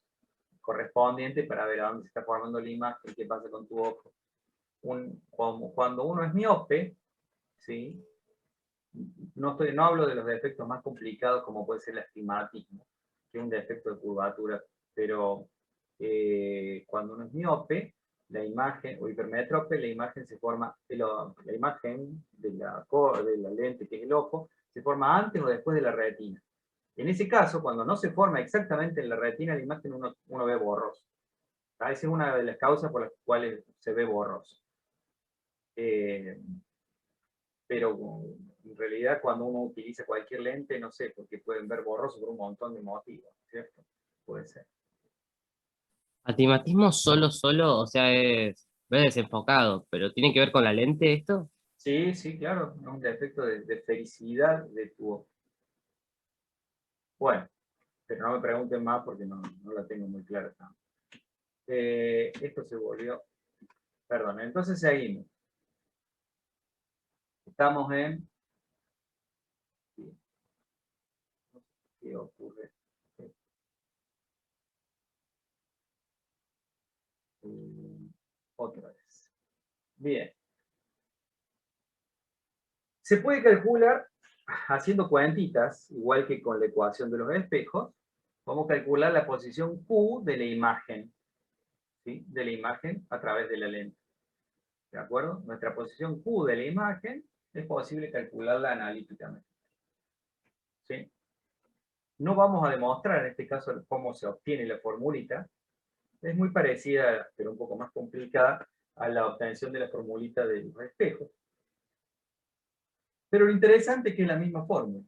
Speaker 1: correspondiente para ver a dónde se está formando la imagen, qué pasa con tu ojo. Cuando uno es miope, ¿sí? No hablo de los defectos más complicados como puede ser el astigmatismo, que es un defecto de curvatura, pero cuando uno es miope, la imagen, o hipermétrope, la imagen se forma, la imagen de la lente, que es el ojo, se forma antes o después de la retina. En ese caso, cuando no se forma exactamente en la retina, la imagen uno ve borroso. Esa es una de las causas por las cuales se ve borroso. Pero en realidad cuando uno utiliza cualquier lente, no sé, porque pueden ver borroso por un montón de motivos, ¿cierto? Puede ser.
Speaker 5: Astigmatismo solo, o sea, ves desenfocado, pero ¿tiene que ver con la lente esto?
Speaker 1: Sí, sí, claro, es un defecto de felicidad de tu ojo. Bueno, pero no me pregunten más porque no la tengo muy clara. Esto se volvió... Perdón, entonces seguimos. Estamos en... ¿Qué ocurre? Otra vez. Bien. Se puede calcular haciendo cuentitas, igual que con la ecuación de los espejos. Vamos a calcular la posición Q de la imagen, ¿sí? De la imagen a través de la lente. ¿De acuerdo? Nuestra posición Q de la imagen es posible calcularla analíticamente. ¿Sí? No vamos a demostrar en este caso cómo se obtiene la formulita. Es muy parecida, pero un poco más complicada, a la obtención de la formulita de los espejos. Pero lo interesante es que es la misma fórmula.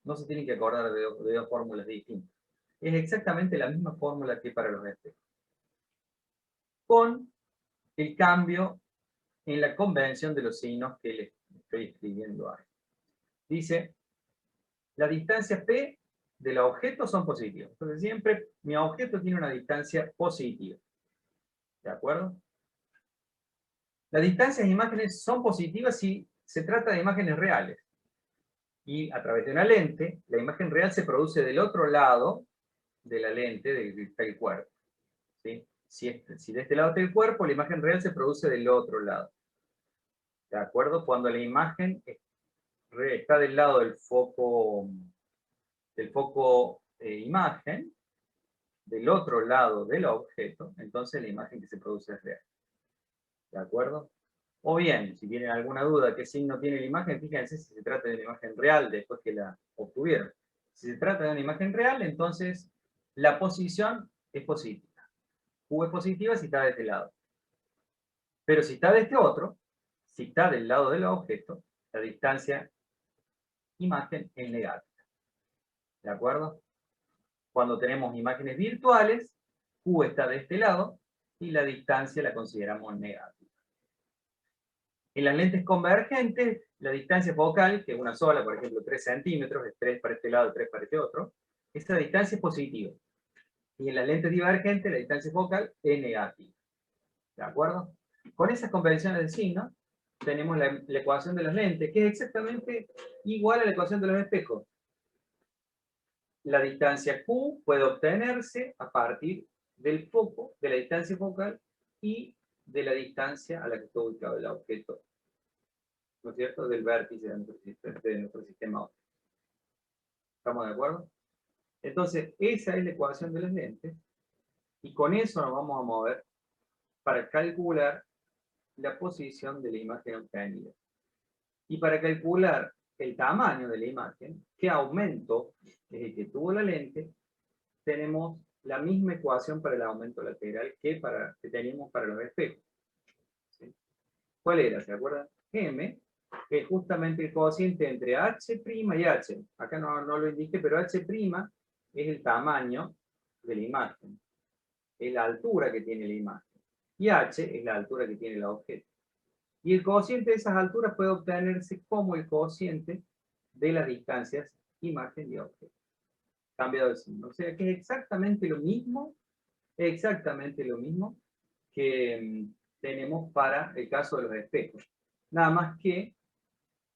Speaker 1: No se tienen que acordar de dos fórmulas distintas. Es exactamente la misma fórmula que para los espejos. Con el cambio en la convención de los signos que les estoy escribiendo ahí. Dice, la distancia P del objeto son positivas. Entonces siempre mi objeto tiene una distancia positiva. ¿De acuerdo? Las distancias de imágenes son positivas si se trata de imágenes reales. Y a través de una lente, la imagen real se produce del otro lado de la lente del cuerpo. ¿Sí? Si de este lado está el cuerpo, la imagen real se produce del otro lado. ¿De acuerdo? Cuando la imagen está del lado del foco imagen, del otro lado del objeto, entonces la imagen que se produce es real. ¿De acuerdo? O bien, si tienen alguna duda qué signo tiene la imagen, fíjense si se trata de una imagen real después que la obtuvieron. Si se trata de una imagen real, entonces la posición es positiva. Q es positiva si está de este lado. Pero si está de este otro, si está del lado del objeto, la distancia imagen es negativa. ¿De acuerdo? Cuando tenemos imágenes virtuales, Q está de este lado y la distancia la consideramos negativa. En las lentes convergentes, la distancia focal, que es una sola, por ejemplo 3 centímetros, es 3 para este lado y 3 para este otro, esta distancia es positiva. Y en las lentes divergentes, la distancia focal es negativa. ¿De acuerdo? Con esas convenciones de signos, tenemos la ecuación de las lentes, que es exactamente igual a la ecuación de los espejos. La distancia Q puede obtenerse a partir del foco, de la distancia focal y de la distancia a la que está ubicado el objeto, ¿no es cierto?, del vértice de nuestro sistema óptico. ¿Estamos de acuerdo? Entonces, esa es la ecuación de las lentes, y con eso nos vamos a mover para calcular la posición de la imagen obtenida. Y para calcular el tamaño de la imagen, qué aumento es el que tuvo la lente, tenemos la misma ecuación para el aumento lateral que teníamos para los espejos. ¿Sí? ¿Cuál era? ¿Se acuerdan? M es justamente el cociente entre H' y H. Acá no lo indiqué, pero H' es el tamaño de la imagen es la altura que tiene la imagen, y h es la altura que tiene el objeto. Y el cociente de esas alturas puede obtenerse como el cociente de las distancias imagen y objeto. Cambiado de signo. O sea que es exactamente lo mismo que tenemos para el caso de los espejos. Nada más que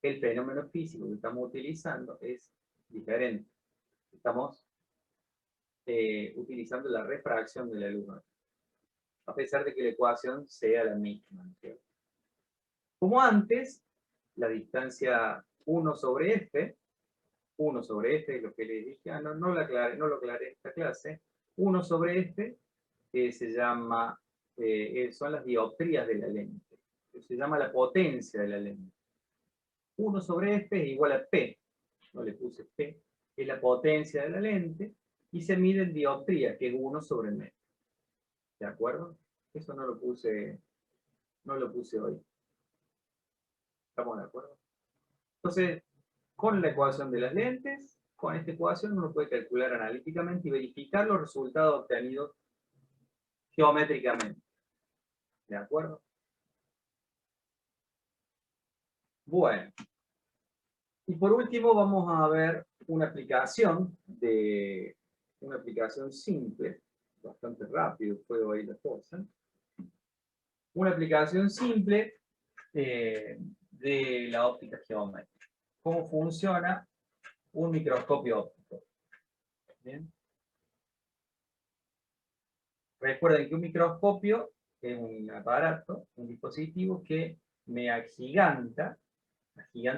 Speaker 1: el fenómeno físico que estamos utilizando es diferente. Estamos utilizando la refracción de la luz, a pesar de que la ecuación sea la misma, ¿cierto? Como antes, la distancia 1 sobre f es lo que les dije, no lo aclaré en esta clase, 1 sobre f se llama, son las dioptrías de la lente, se llama la potencia de la lente. 1 sobre f es igual a p, no le puse p, es la potencia de la lente, y se mide en dioptría, que es 1 sobre metro. ¿De acuerdo? Eso no lo puse hoy. ¿Estamos de acuerdo? Entonces, con la ecuación de las lentes, con esta ecuación uno puede calcular analíticamente y verificar los resultados obtenidos geométricamente. ¿De acuerdo? Bueno. Y por último vamos a ver una aplicación simple, bastante rápido puedo ir la cosa. Una aplicación simple de la óptica geométrica. ¿Cómo funciona un microscopio óptico? ¿Bien? Recuerden que un microscopio es un aparato, un dispositivo que me agiganta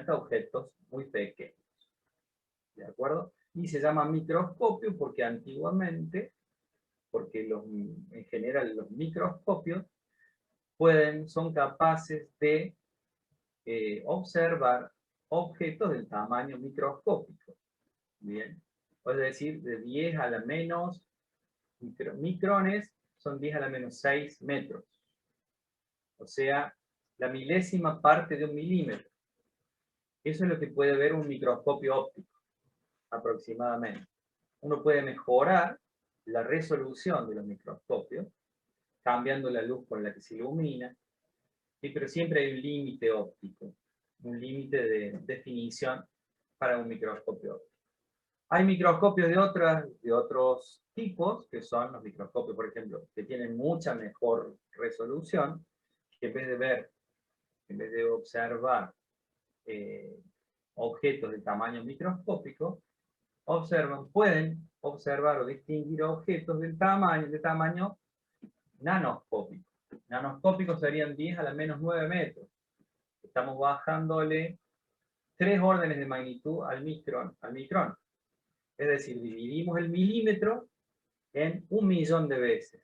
Speaker 1: objetos muy pequeños. ¿De acuerdo? Y se llama microscopio porque antiguamente, en general los microscopios son capaces de observar objetos del tamaño microscópico. Bien. Es decir, de 10 a la menos micrones son 10 a la menos 6 metros. O sea, la milésima parte de un milímetro. Eso es lo que puede ver un microscopio óptico, aproximadamente. Uno puede mejorar la resolución de los microscopios, cambiando la luz con la que se ilumina, pero siempre hay un límite óptico, un límite de definición para un microscopio óptico. Hay microscopios de otros tipos, que son los microscopios, por ejemplo, que tienen mucha mejor resolución, que en vez de observar objetos de tamaño microscópico, pueden observar o distinguir objetos de tamaño nanoscópico. Nanoscópicos serían 10 a la menos 9 metros. Estamos bajándole 3 órdenes de magnitud al micrón. Es decir, dividimos el milímetro en 1.000.000 de veces.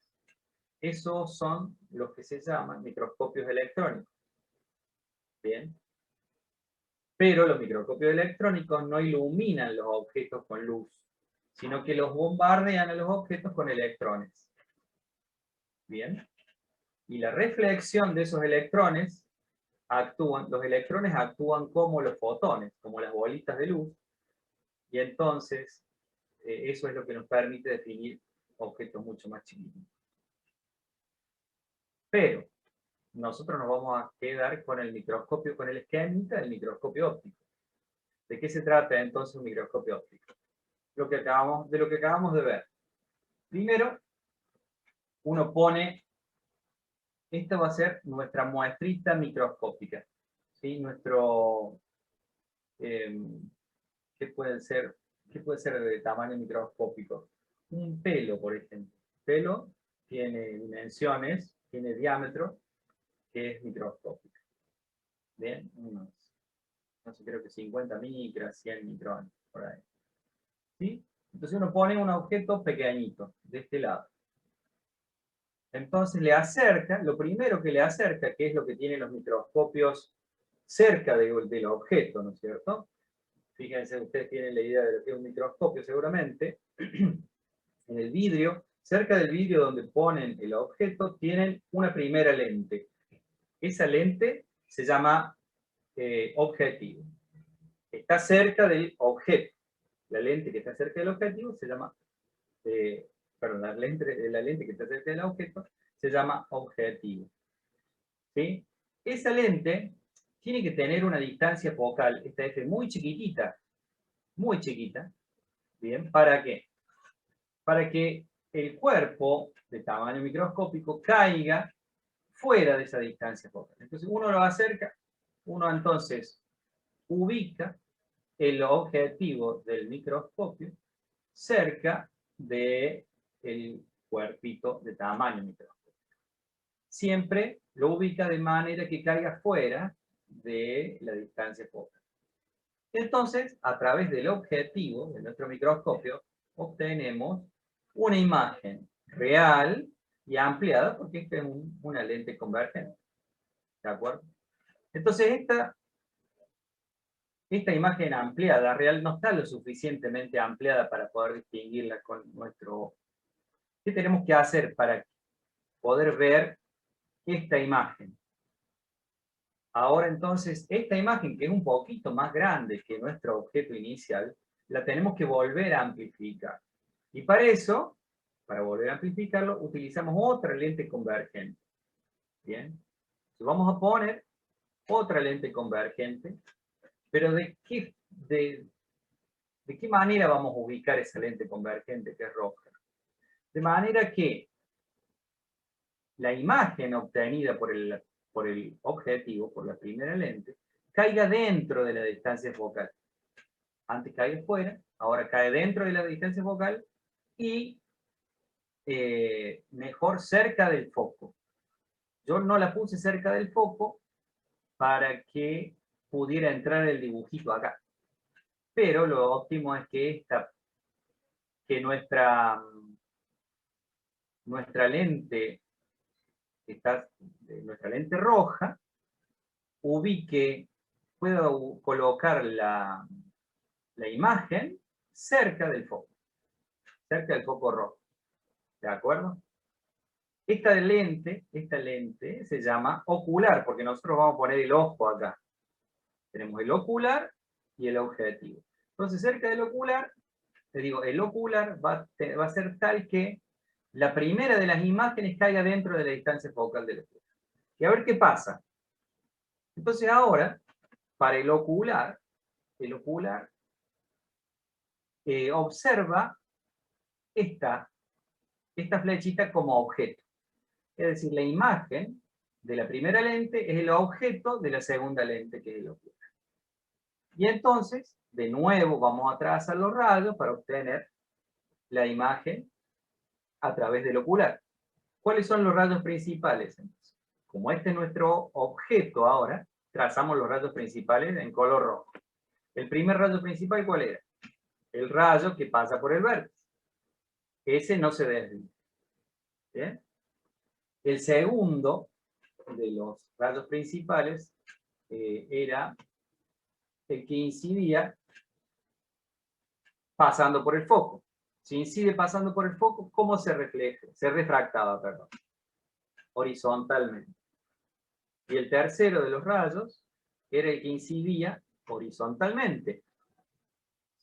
Speaker 1: Esos son los que se llaman microscopios electrónicos. Bien. Pero los microscopios electrónicos no iluminan los objetos con luz, sino que los bombardean a los objetos con electrones. Bien. Y la reflexión de esos electrones los electrones actúan como los fotones, como las bolitas de luz, y entonces eso es lo que nos permite definir objetos mucho más chiquitos. Pero nosotros nos vamos a quedar con el microscopio, con el esquemita del microscopio óptico. ¿De qué se trata entonces un microscopio óptico? De lo que acabamos de ver. Primero, uno pone, esta va a ser nuestra muestrita microscópica, ¿sí? ¿Qué puede ser de tamaño microscópico? Un pelo, por ejemplo. Pelo tiene dimensiones, tiene diámetro, que es microscópico. Bien, no sé, creo que 50 micras, 100 micrones, por ahí. ¿Sí? Entonces uno pone un objeto pequeñito, de este lado. Entonces lo primero que le acerca, que es lo que tienen los microscopios cerca del objeto, ¿no es cierto? Fíjense, ustedes tienen la idea de lo que es un microscopio seguramente. En el vidrio, cerca del vidrio donde ponen el objeto, tienen una primera lente. Esa lente se llama objetivo. Está cerca del objeto. La lente que está cerca del objetivo se llama, perdón, la lente que está cerca del objeto se llama objetivo. ¿Sí? Esa lente tiene que tener una distancia focal, esta F muy chiquitita, ¿bien? ¿Para qué? Para que el cuerpo de tamaño microscópico caiga fuera de esa distancia focal. Entonces uno lo acerca, uno entonces ubica el objetivo del microscopio cerca del cuerpito de tamaño microscópico. Siempre lo ubica de manera que caiga fuera de la distancia focal. Entonces, a través del objetivo de nuestro microscopio, obtenemos una imagen real y ampliada, porque esta es una lente convergente. ¿De acuerdo? Entonces, esta imagen ampliada, real, no está lo suficientemente ampliada para poder distinguirla con nuestro... ¿Qué tenemos que hacer para poder ver esta imagen? Ahora entonces, esta imagen, que es un poquito más grande que nuestro objeto inicial, la tenemos que volver a amplificar. Y para eso, para volver a amplificarlo, utilizamos otra lente convergente. Bien. Entonces vamos a poner otra lente convergente, pero ¿de qué manera vamos a ubicar esa lente convergente que es roja? De manera que la imagen obtenida por el objetivo, por la primera lente, caiga dentro de la distancia focal. Antes cae fuera, ahora cae dentro de la distancia focal y mejor cerca del foco. Yo no la puse cerca del foco para que pudiera entrar el dibujito acá. Pero lo óptimo es que nuestra lente roja pueda colocar la imagen cerca del foco rojo. ¿De acuerdo? Esta lente se llama ocular, porque nosotros vamos a poner el ojo acá. Tenemos el ocular y el objetivo. Entonces, cerca del ocular, te digo, el ocular va a ser tal que la primera de las imágenes caiga dentro de la distancia focal del objeto. Y a ver qué pasa. Entonces ahora, para el ocular observa esta flechita como objeto. Es decir, la imagen de la primera lente es el objeto de la segunda lente, que es el ocular. Y entonces, de nuevo, vamos a trazar los rayos para obtener la imagen a través del ocular. ¿Cuáles son los rayos principales? Entonces, como este es nuestro objeto ahora, trazamos los rayos principales en color rojo. El primer rayo principal, ¿cuál era? El rayo que pasa por el vértice. Ese no se desvía. ¿Bien? El segundo de los rayos principales era el que incidía pasando por el foco. Si incide pasando por el foco, ¿cómo se refleja? Se refractaba, perdón. Horizontalmente. Y el tercero de los rayos era el que incidía horizontalmente.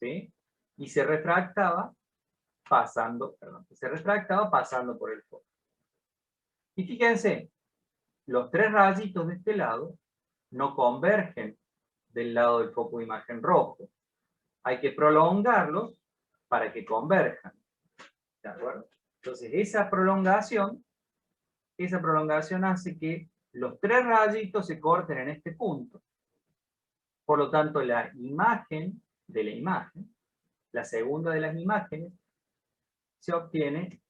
Speaker 1: ¿Sí? Y se refractaba pasando por el foco. Y fíjense, los tres rayitos de este lado no convergen del lado del foco de imagen rojo. Hay que prolongarlos para que converjan. ¿De acuerdo? Entonces esa prolongación hace que los tres rayitos se corten en este punto. Por lo tanto, la imagen de la imagen, la segunda de las imágenes, se obtiene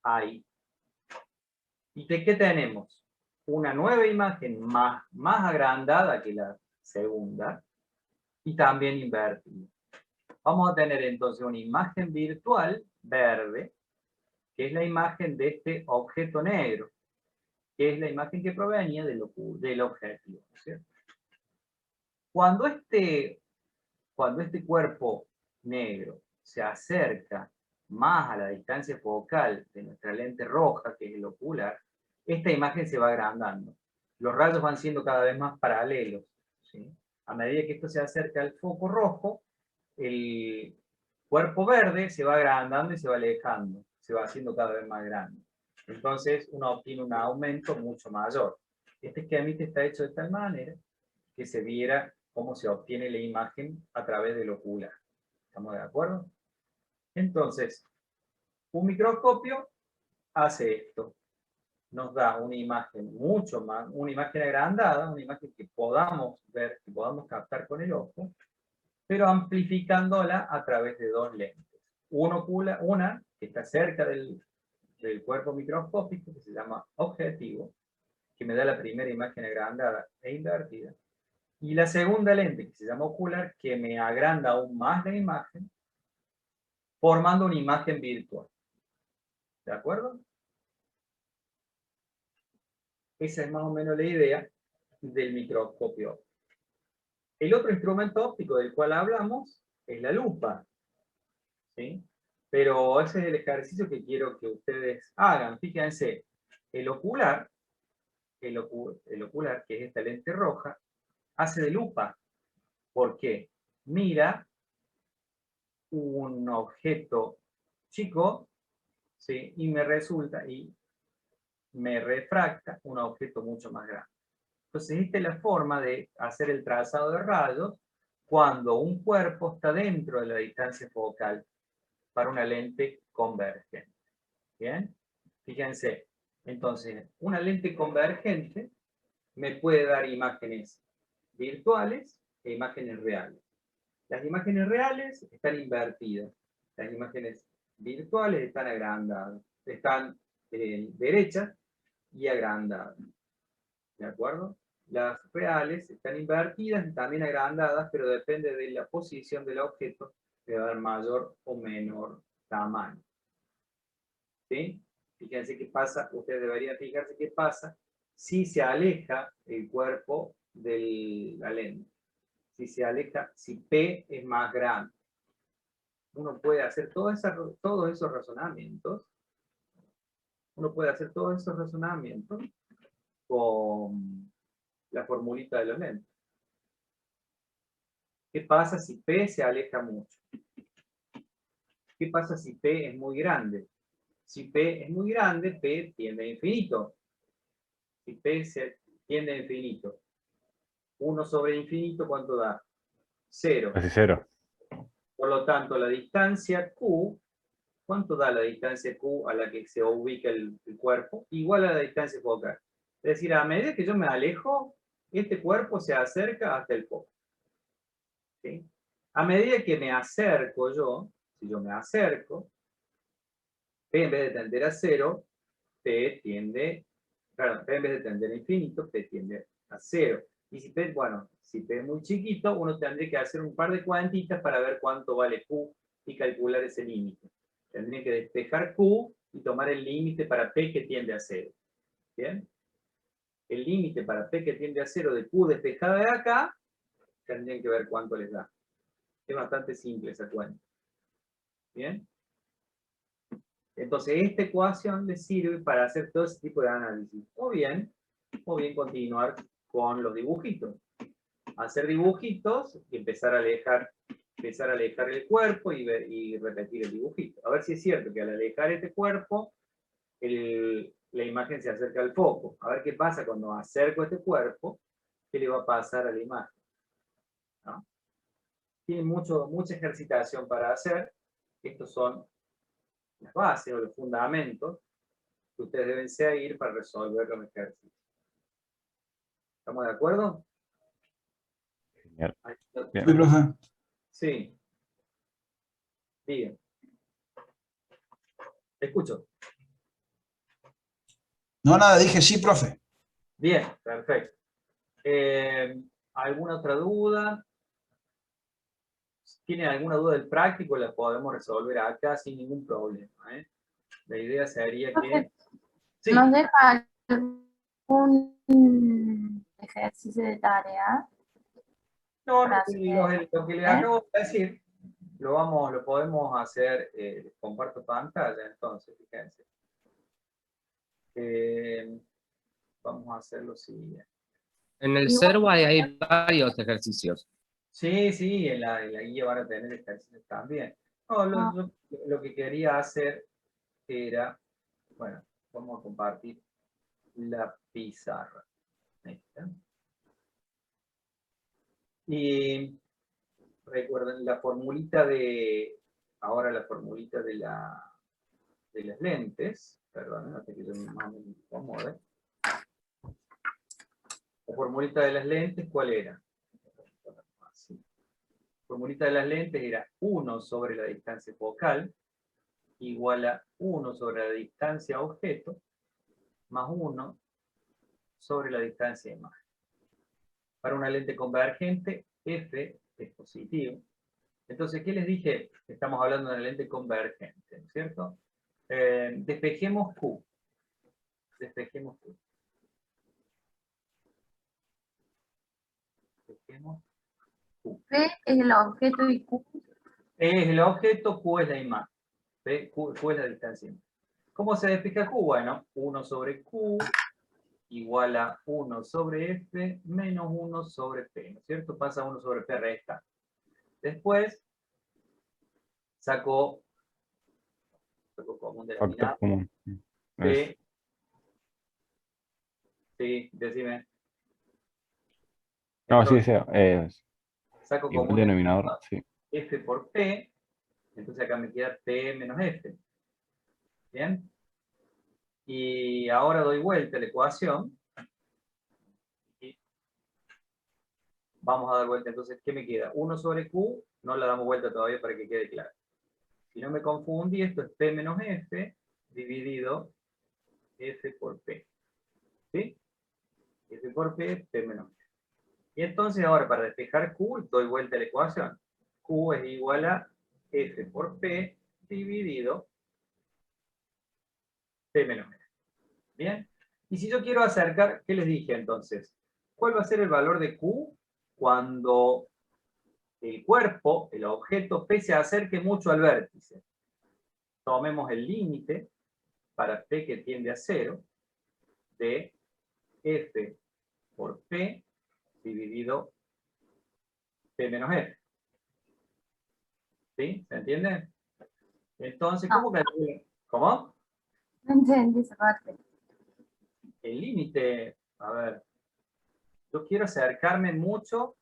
Speaker 1: ahí. ¿Y de qué tenemos? Una nueva imagen más agrandada que la segunda y también invertida. Vamos a tener entonces una imagen virtual verde, que es la imagen de este objeto negro, que es la imagen que provenía del objetivo, ¿no es cierto? Cuando este cuerpo negro se acerca más a la distancia focal de nuestra lente roja, que es el ocular, esta imagen se va agrandando. Los rayos van siendo cada vez más paralelos, ¿sí? A medida que esto se acerca al foco rojo, cuerpo verde se va agrandando y se va alejando, se va haciendo cada vez más grande. Entonces uno obtiene un aumento mucho mayor. Este esquemita está hecho de tal manera que se viera cómo se obtiene la imagen a través del ocular. ¿Estamos de acuerdo? Entonces, un microscopio hace esto. Nos da una imagen mucho más, una imagen agrandada, una imagen que podamos ver, que podamos captar con el ojo, pero amplificándola a través de dos lentes. Una que está cerca del cuerpo microscópico, que se llama objetivo, que me da la primera imagen agrandada e invertida. Y la segunda lente, que se llama ocular, que me agranda aún más la imagen, formando una imagen virtual. ¿De acuerdo? Esa es más o menos la idea del microscopio. El otro instrumento óptico del cual hablamos es la lupa. ¿Sí? Pero ese es el ejercicio que quiero que ustedes hagan. Fíjense, el ocular, que es esta lente roja, hace de lupa. ¿Por qué? Mira un objeto chico, ¿sí? Y me refracta un objeto mucho más grande. Entonces, esta es la forma de hacer el trazado de rayos cuando un cuerpo está dentro de la distancia focal para una lente convergente. ¿Bien? Fíjense, entonces, una lente convergente me puede dar imágenes virtuales e imágenes reales. Las imágenes reales están invertidas. Las imágenes virtuales están agrandadas. Están derechas y agrandadas. ¿De acuerdo? Las reales están invertidas y también agrandadas, pero depende de la posición del objeto, le va a dar mayor o menor tamaño. ¿Sí? Fíjense qué pasa, ustedes deberían fijarse qué pasa si se aleja el cuerpo de la lente. Si se aleja, si P es más grande. Uno puede hacer todos esos razonamientos. Uno puede hacer todos esos razonamientos con la formulita de los lentes. ¿Qué pasa si P se aleja mucho? ¿Qué pasa si P es muy grande? Si P es muy grande, P tiende a infinito. Si P se tiende a infinito, 1 sobre infinito, ¿cuánto da? 0.
Speaker 7: Casi cero.
Speaker 1: Por lo tanto, la distancia Q, ¿cuánto da la distancia Q a la que se ubica el cuerpo? Igual a la distancia focal. Es decir, a medida que yo me alejo, este cuerpo se acerca hasta el foco. ¿Sí? A medida que me acerco yo, si yo me acerco, P en vez de tender a 0, P tiende, perdón, P en vez de tender a infinito, P tiende a 0. Y si P, bueno, si P es muy chiquito, uno tendría que hacer un par de cuantitas para ver cuánto vale Q y calcular ese límite. Tendría que despejar Q y tomar el límite para P que tiende a 0. ¿Bien? El límite para P que tiende a 0 de Q despejada de acá, tendrían que ver cuánto les da. Es bastante simple esa cuenta. ¿Bien? Entonces, esta ecuación les sirve para hacer todo ese tipo de análisis. O bien continuar con los dibujitos. Hacer dibujitos y empezar a alejar el cuerpo y repetir el dibujito. A ver si es cierto que al alejar este cuerpo, la imagen se acerca al foco. A ver qué pasa cuando acerco este cuerpo, qué le va a pasar a la imagen. ¿No? Tiene mucha ejercitación para hacer. Estos son las bases o los fundamentos que ustedes deben seguir para resolver los ejercicios. ¿Estamos de acuerdo?
Speaker 7: Genial.
Speaker 1: Bien.
Speaker 8: Sí, profe.
Speaker 1: Sí. Bien. Te escucho.
Speaker 8: No, nada, dije sí, profe.
Speaker 1: Bien, perfecto. ¿Alguna otra duda? Si tienen alguna duda del práctico, la podemos resolver acá sin ningún problema. La idea sería que... Sí.
Speaker 4: ¿Nos deja un ejercicio de tarea?
Speaker 1: No,
Speaker 4: para
Speaker 1: lo que les acabo de decir, lo podemos hacer, les comparto pantalla, entonces, fíjense. Vamos a hacer lo siguiente.
Speaker 5: En el Serway hay varios ejercicios.
Speaker 1: Sí, en la guía van a tener ejercicios también. No,
Speaker 4: No.
Speaker 1: lo que quería hacer era, bueno, vamos a compartir la pizarra. Ahí está. Y recuerden la formulita ahora la formulita de las lentes, perdón, hasta que yo más me incomode. La formulita de las lentes, ¿cuál era? Así. La formulita de las lentes era 1 sobre la distancia focal igual a 1 sobre la distancia objeto más 1 sobre la distancia de imagen. Para una lente convergente, F es positivo. Entonces, ¿qué les dije? Estamos hablando de una lente convergente, ¿no es cierto? Despejemos Q. Despejemos Q. Despejemos
Speaker 4: P es el objeto y Q.
Speaker 1: E es el objeto, Q es la imagen. ¿Ve? Q es la distancia. ¿Cómo se despeja Q? Bueno, 1 sobre Q igual a 1 sobre F menos 1 sobre P, ¿no es cierto? Pasa 1 sobre P, resta. Después, saco común
Speaker 7: Factor
Speaker 1: denominador.
Speaker 7: común.
Speaker 1: P. Sí, decime.
Speaker 7: No, sí,
Speaker 1: Entonces,
Speaker 7: sí,
Speaker 1: saco
Speaker 7: igual
Speaker 1: común
Speaker 7: denominador,
Speaker 1: denominador
Speaker 7: sí.
Speaker 1: F por P, entonces acá me queda P menos F. ¿Bien? Y ahora doy vuelta a la ecuación. Y vamos a dar vuelta, entonces, ¿qué me queda? 1 sobre Q, no la damos vuelta todavía para que quede claro. Si no me confundí, esto es P menos F dividido F por P. ¿Sí? F por P, P menos F. Y entonces ahora para despejar Q, doy vuelta a la ecuación. Q es igual a F por P dividido P menos F. ¿Bien? Y si yo quiero acercar, ¿qué les dije entonces? ¿Cuál va a ser el valor de Q cuando el cuerpo, el objeto P, se acerque mucho al vértice? Tomemos el límite para P que tiende a 0 de F por P dividido P menos F. ¿Sí? ¿Se entiende? Entonces, ¿cómo calculo? ¿Cómo?
Speaker 4: No entendí esa parte.
Speaker 1: El límite, a ver, yo quiero acercarme mucho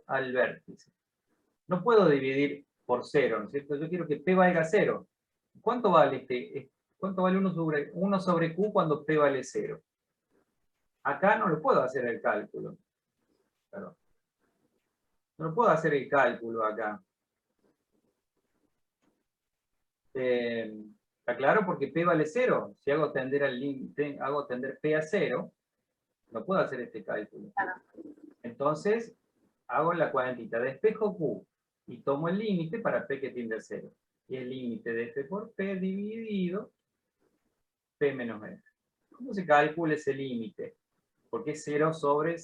Speaker 1: al vértice. No puedo dividir por 0, ¿no es cierto? Yo quiero que P valga 0. ¿Cuánto vale cuánto vale 1 sobre Q cuando P vale 0? Acá no lo puedo hacer el cálculo. Perdón. No puedo hacer el cálculo acá. ¿Está claro? Porque P vale 0. Si hago tender al límite, hago tender P a 0, no puedo hacer este cálculo. Entonces, hago la cuadrantita, despejo Q y tomo el límite para P que tiende a 0. Y el límite de F por P dividido P menos F. ¿Cómo se calcula ese límite? Porque es 0 sobre,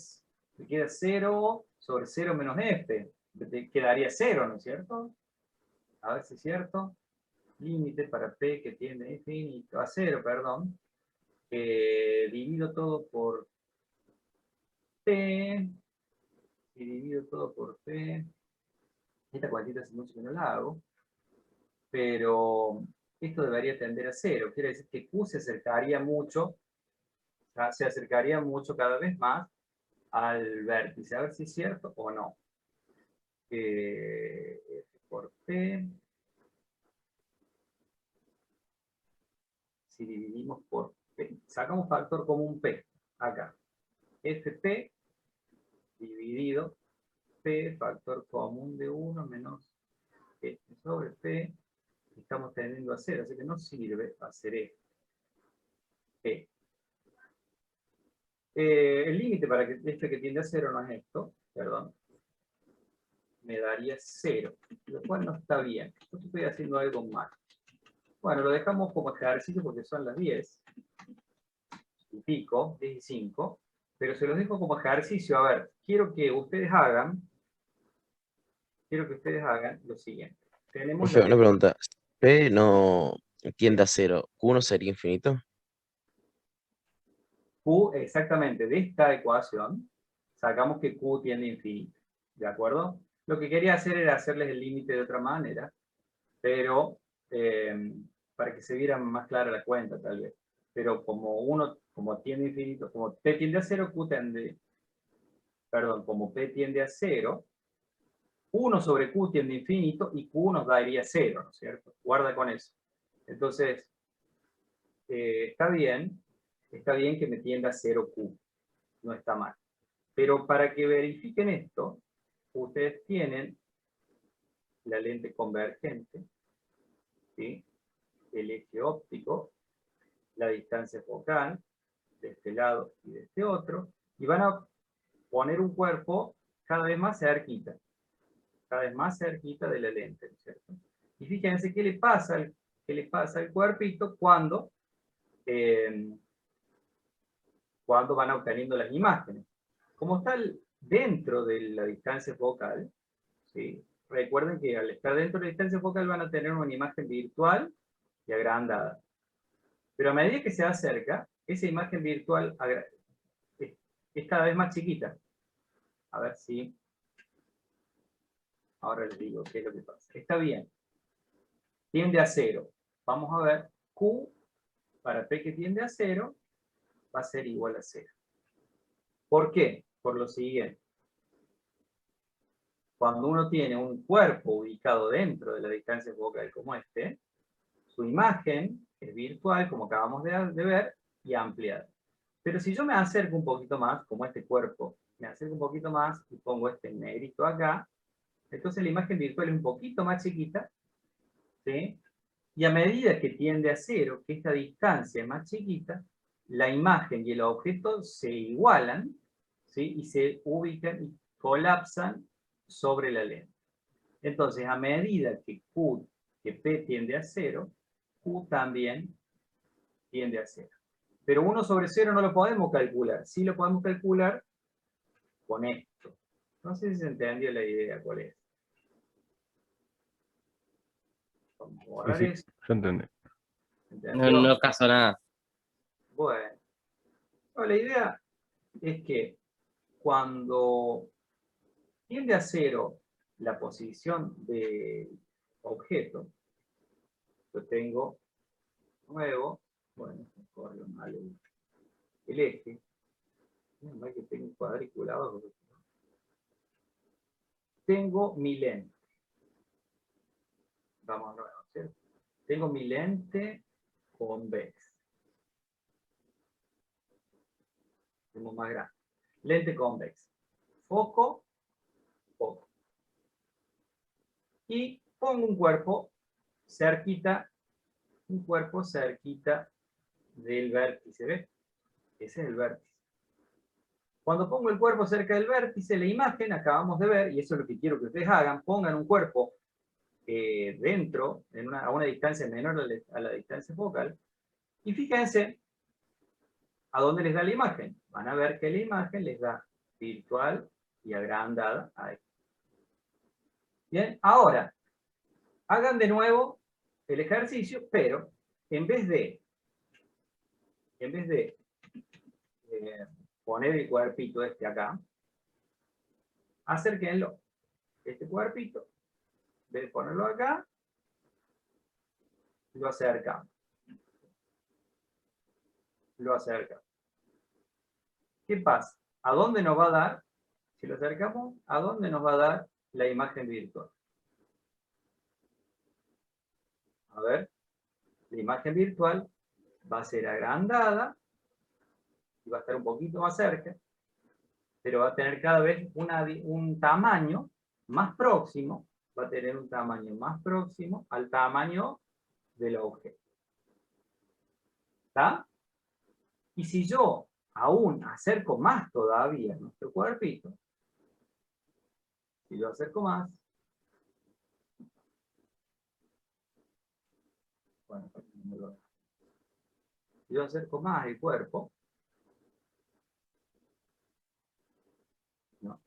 Speaker 1: me queda 0 sobre 0 menos F. Te quedaría 0, ¿no es cierto? A ver si es cierto. Límite para P que tiende infinito, a 0, perdón. Divido todo por P. Y divido todo por P. Esta cuantita hace mucho que no la hago. Pero esto debería tender a 0. Quiere decir que Q se acercaría mucho cada vez más al vértice. A ver si es cierto o no. F por P. Si dividimos por P. Sacamos factor común P. Acá. FP dividido P, factor común de 1 menos F sobre P. Estamos tendiendo a 0, así que no sirve hacer esto. P. El límite para que este que tiende a 0 no es esto, perdón, me daría 0, lo cual no está bien. Yo estoy haciendo algo mal. Bueno, lo dejamos como ejercicio porque son las 10 y pico, 10 y 5, pero se los dejo como ejercicio. A ver, quiero que ustedes hagan lo siguiente. Tenemos
Speaker 9: Profe,
Speaker 1: la
Speaker 9: una pregunta. P no tiende a 0. ¿Q no sería infinito?
Speaker 1: Q, exactamente, de esta ecuación, sacamos que Q tiende a infinito. ¿De acuerdo? Lo que quería hacer era hacerles el límite de otra manera, pero para que se viera más clara la cuenta, tal vez. Pero como tiende a infinito, como P tiende a 0, Q tiende, perdón, como P tiende a 0, 1 sobre Q tiende a infinito y Q nos daría 0, ¿no es cierto? Guarda con eso. Entonces, está bien que me tienda a 0 Q, no está mal. Pero para que verifiquen esto, ustedes tienen la lente convergente, ¿sí? El eje óptico, la distancia focal, de este lado y de este otro, y van a poner un cuerpo cada vez más cerquita de la lente, ¿no es cierto? Y fíjense qué le pasa al cuerpito cuando van obteniendo las imágenes. Como está dentro de la distancia focal, ¿sí? Recuerden que al estar dentro de la distancia focal van a tener una imagen virtual y agrandada. Pero a medida que se acerca, esa imagen virtual es cada vez más chiquita. A ver si... Ahora les digo qué es lo que pasa. Está bien. Tiende a 0. Vamos a ver. Q para P que tiende a 0 va a ser igual a 0. ¿Por qué? Por lo siguiente. Cuando uno tiene un cuerpo ubicado dentro de la distancia focal como este, su imagen es virtual, como acabamos de ver, y ampliada. Pero si yo me acerco un poquito más, como este cuerpo, me acerco un poquito más y pongo este negrito acá, entonces la imagen virtual es un poquito más chiquita, ¿sí? Y a medida que tiende a 0, que esta distancia es más chiquita, la imagen y el objeto se igualan, ¿sí? Y se ubican y colapsan sobre la lente. Entonces, a medida que P tiende a 0, Q también tiende a 0. Pero 1 sobre 0 no lo podemos calcular. Sí lo podemos calcular con esto. No sé si se entendió la idea cuál es. Vamos a borrar
Speaker 7: Sí,
Speaker 1: eso.
Speaker 7: yo entendí.
Speaker 1: ¿Entendió?
Speaker 5: No caso nada.
Speaker 1: Bueno. No, la idea es que cuando tiende a 0 la posición del objeto, yo tengo nuevo, bueno, corre mal el eje, no hay que tengo cuadriculado, tengo mi lente. Vamos a nuevo, ¿cierto? Tengo mi lente convexa. Tengo más grande. Lente convexa. Foco. Y pongo un cuerpo cerquita del vértice, ¿ves? Ese es el vértice. Cuando pongo el cuerpo cerca del vértice, la imagen, acabamos de ver, y eso es lo que quiero que ustedes hagan, pongan un cuerpo dentro, a una distancia menor a la distancia focal, y fíjense a dónde les da la imagen. Van a ver que la imagen les da virtual y agrandada ahí. Bien, ahora, hagan de nuevo el ejercicio, pero en vez de poner el cuerpito este acá, acérquenlo, este cuerpito, en vez de ponerlo acá, lo acercamos. ¿Qué pasa? ¿A dónde nos va a dar? Si lo acercamos, ¿a dónde nos va a dar la imagen virtual? A ver, la imagen virtual va a ser agrandada y va a estar un poquito más cerca, pero va a tener cada vez un tamaño más próximo, va a tener un tamaño más próximo al tamaño del objeto. ¿Está? Y si yo aún acerco más todavía nuestro cuerpito, si yo acerco más, bueno, si yo acerco más el cuerpo, no,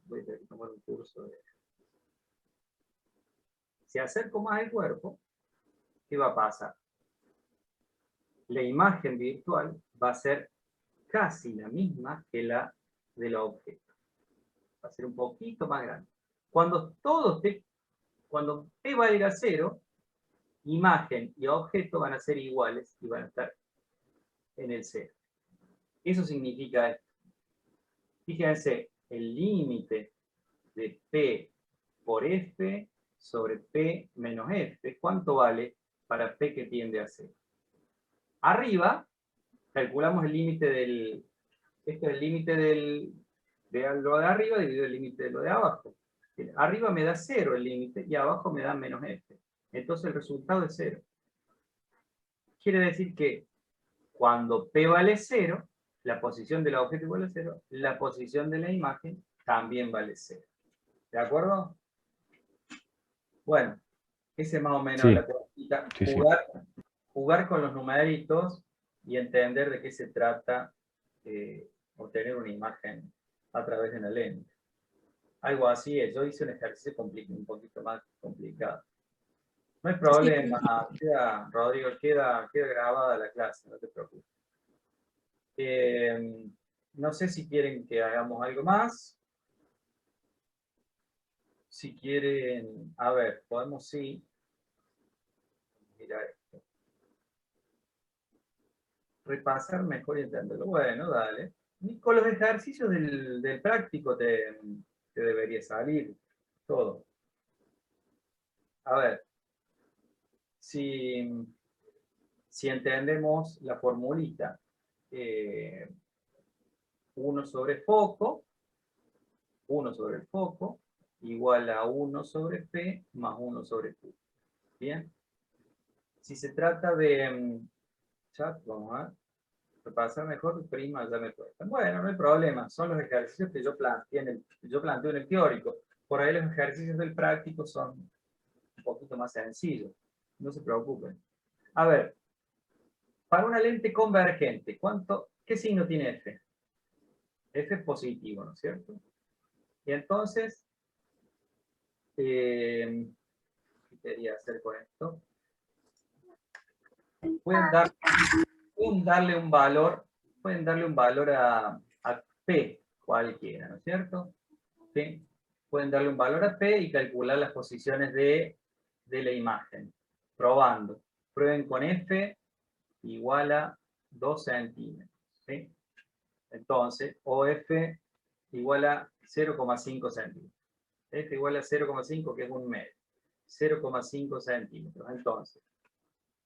Speaker 1: voy a tener que tomar un curso de... Si acerco más el cuerpo, ¿qué va a pasar? La imagen virtual va a ser casi la misma que la del objeto. Va a ser un poquito más grande. Cuando cuando P va a ir a 0, imagen y objeto van a ser iguales y van a estar en el 0. Eso significa esto. Fíjense, el límite de P por F sobre P menos F, ¿cuánto vale para P que tiende a 0? Arriba, calculamos el límite del... Este es el límite de lo de arriba dividido el límite de lo de abajo. Arriba me da 0 el límite y abajo me da menos F. Entonces el resultado es 0. Quiere decir que cuando P vale 0, la posición del objeto vale 0, la posición de la imagen también vale 0. ¿De acuerdo? Bueno, ese es más o menos
Speaker 7: Sí.
Speaker 1: la cosita.
Speaker 7: Sí, sí.
Speaker 1: Jugar con los numeritos y entender de qué se trata obtener una imagen a través de una lente. Algo así es. Yo hice un ejercicio un poquito más complicado. No hay problema, Rodrigo, queda grabada la clase, no te preocupes. No sé si quieren que hagamos algo más. Si quieren, a ver, podemos sí. Mira esto. Repasar mejor y entenderlo. Bueno, dale. Y con los ejercicios del práctico te debería salir todo. A ver. Si entendemos la formulita, 1 sobre foco, 1 sobre el foco, igual a 1 sobre P más 1 sobre Q. Bien. Si se trata de chat, vamos a repasar mejor, prima ya me cuesta. Bueno, no hay problema, son los ejercicios que yo planteo en el teórico. Por ahí los ejercicios del práctico son un poquito más sencillos. No se preocupen. A ver, para una lente convergente, ¿qué signo tiene F? F es positivo, ¿no es cierto? Y entonces, ¿qué quería hacer con esto? Pueden darle un valor a P cualquiera, ¿no es cierto? ¿Sí? Pueden darle un valor a P y calcular las posiciones de la imagen, probando. Prueben con F igual a 2 centímetros. ¿Sí? Entonces, OF igual a 0,5 centímetros. F igual a 0,5, que es un metro. 0,5 centímetros. Entonces,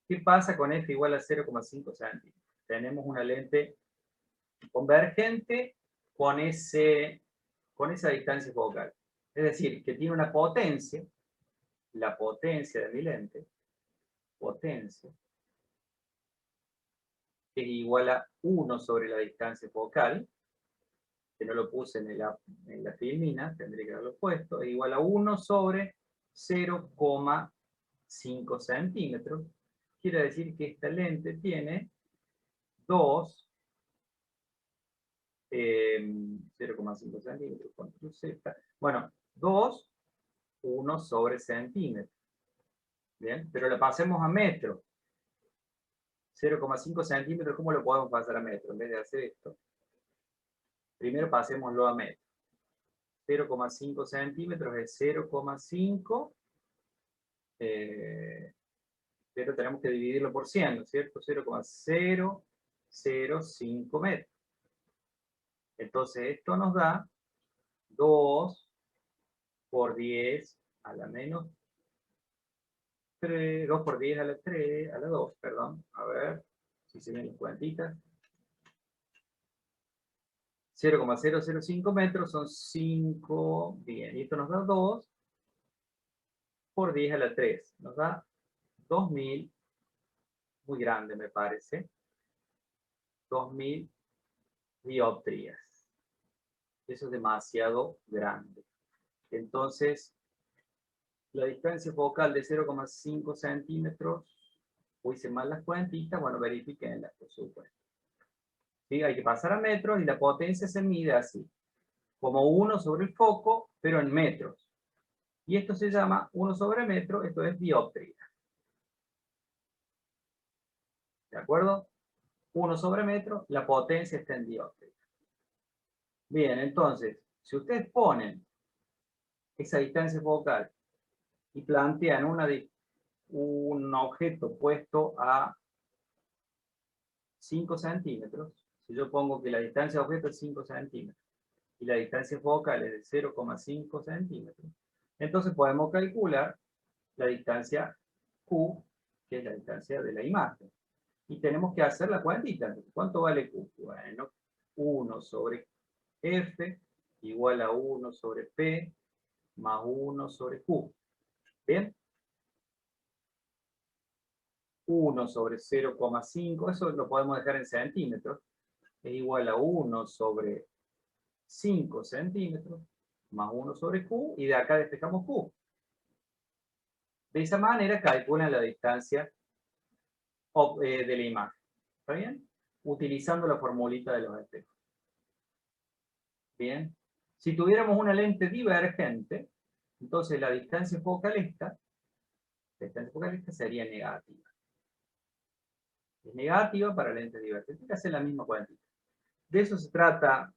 Speaker 1: ¿qué pasa con F igual a 0,5 centímetros? Tenemos una lente convergente con esa distancia focal. Es decir, que tiene una potencia, la potencia de mi lente, potencia, que es igual a 1 sobre la distancia focal, que no lo puse en la filmina, tendré que haberlo puesto, es igual a 1 sobre 0,5 centímetros. Quiere decir que esta lente tiene 0,5 centímetros, control Z. Bueno, 1 sobre centímetro. Bien, pero lo pasemos a metro. 0,5 centímetros, ¿cómo lo podemos pasar a metro? En vez de hacer esto. Primero pasémoslo a metro. 0,5 centímetros es 0,5, pero tenemos que dividirlo por 100, ¿no es cierto? 0,005 metros. Entonces esto nos da 2 por 10 a la menos 3, 2 por 10 a la 3, a la 2, perdón. A ver si se ven las cuentitas. 0,005 metros son 5, bien, y esto nos da 2 por 10 a la 3, nos da 2000, muy grande me parece, 2000 dioptrías. Eso es demasiado grande. Entonces, la distancia focal de 0,5 centímetros, hice mal las cuentitas, bueno, verifiquenlas, por supuesto. ¿Sí? Hay que pasar a metros y la potencia se mide así, como 1 sobre el foco, pero en metros. Y esto se llama 1 sobre metro, esto es dioptría. ¿De acuerdo? 1 sobre metro, la potencia está en dioptría. Bien, entonces, Si ustedes ponen esa distancia focal y plantean un objeto puesto a 5 centímetros, si yo pongo que la distancia de objeto es 5 centímetros y la distancia focal es de 0,5 centímetros, entonces podemos calcular la distancia Q, que es la distancia de la imagen. Y tenemos que hacer la cuantita. ¿Cuánto vale Q? Bueno, 1 sobre F igual a 1 sobre P más 1 sobre Q. ¿Bien? 1 sobre 0,5, eso lo podemos dejar en centímetros, es igual a 1 sobre 5 centímetros más 1 sobre Q, y de acá despejamos Q. De esa manera calculan la distancia de la imagen. ¿Está bien? Utilizando la formulita de los espejos. Bien. Si tuviéramos una lente divergente, entonces la distancia focal esta sería negativa. Es negativa para lentes divergentes. Hay que hacer la misma cuantía. De eso se trata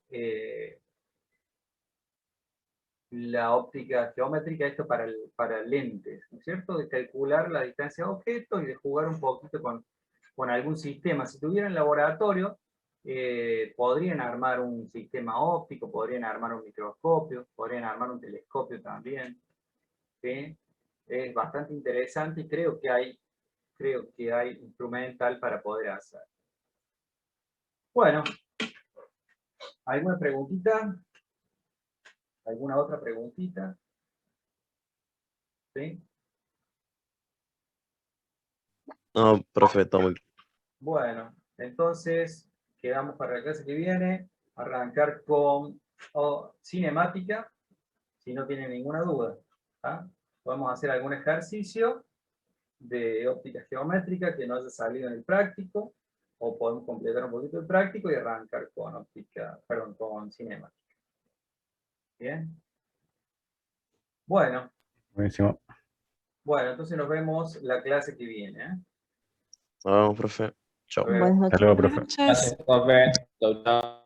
Speaker 1: la óptica geométrica, esto para lentes, ¿no es cierto? De calcular la distancia de objetos y de jugar un poquito con algún sistema. Si tuvieran laboratorio, podrían armar un sistema óptico, podrían armar un microscopio, podrían armar un telescopio también. ¿Sí? Es bastante interesante y creo que hay instrumental para poder hacer. Bueno, ¿alguna preguntita? ¿Alguna otra preguntita? ¿Sí?
Speaker 9: No, profe, todo muy
Speaker 1: Bueno, entonces quedamos para la clase que viene, arrancar con cinemática, si no tienen ninguna duda. ¿Ah? Podemos hacer algún ejercicio de óptica geométrica que no haya salido en el práctico, o podemos completar un poquito el práctico y arrancar con con cinemática. ¿Bien? Bueno,
Speaker 7: Buenísimo.
Speaker 1: entonces nos vemos la clase que viene. ¿Eh?
Speaker 9: Nos vemos, profe. Chao.
Speaker 1: Hasta luego.
Speaker 6: Buenas
Speaker 7: Hasta luego,
Speaker 6: noches.
Speaker 7: profe.
Speaker 6: Buenas noches.
Speaker 2: Gracias, profe. Chau, chau.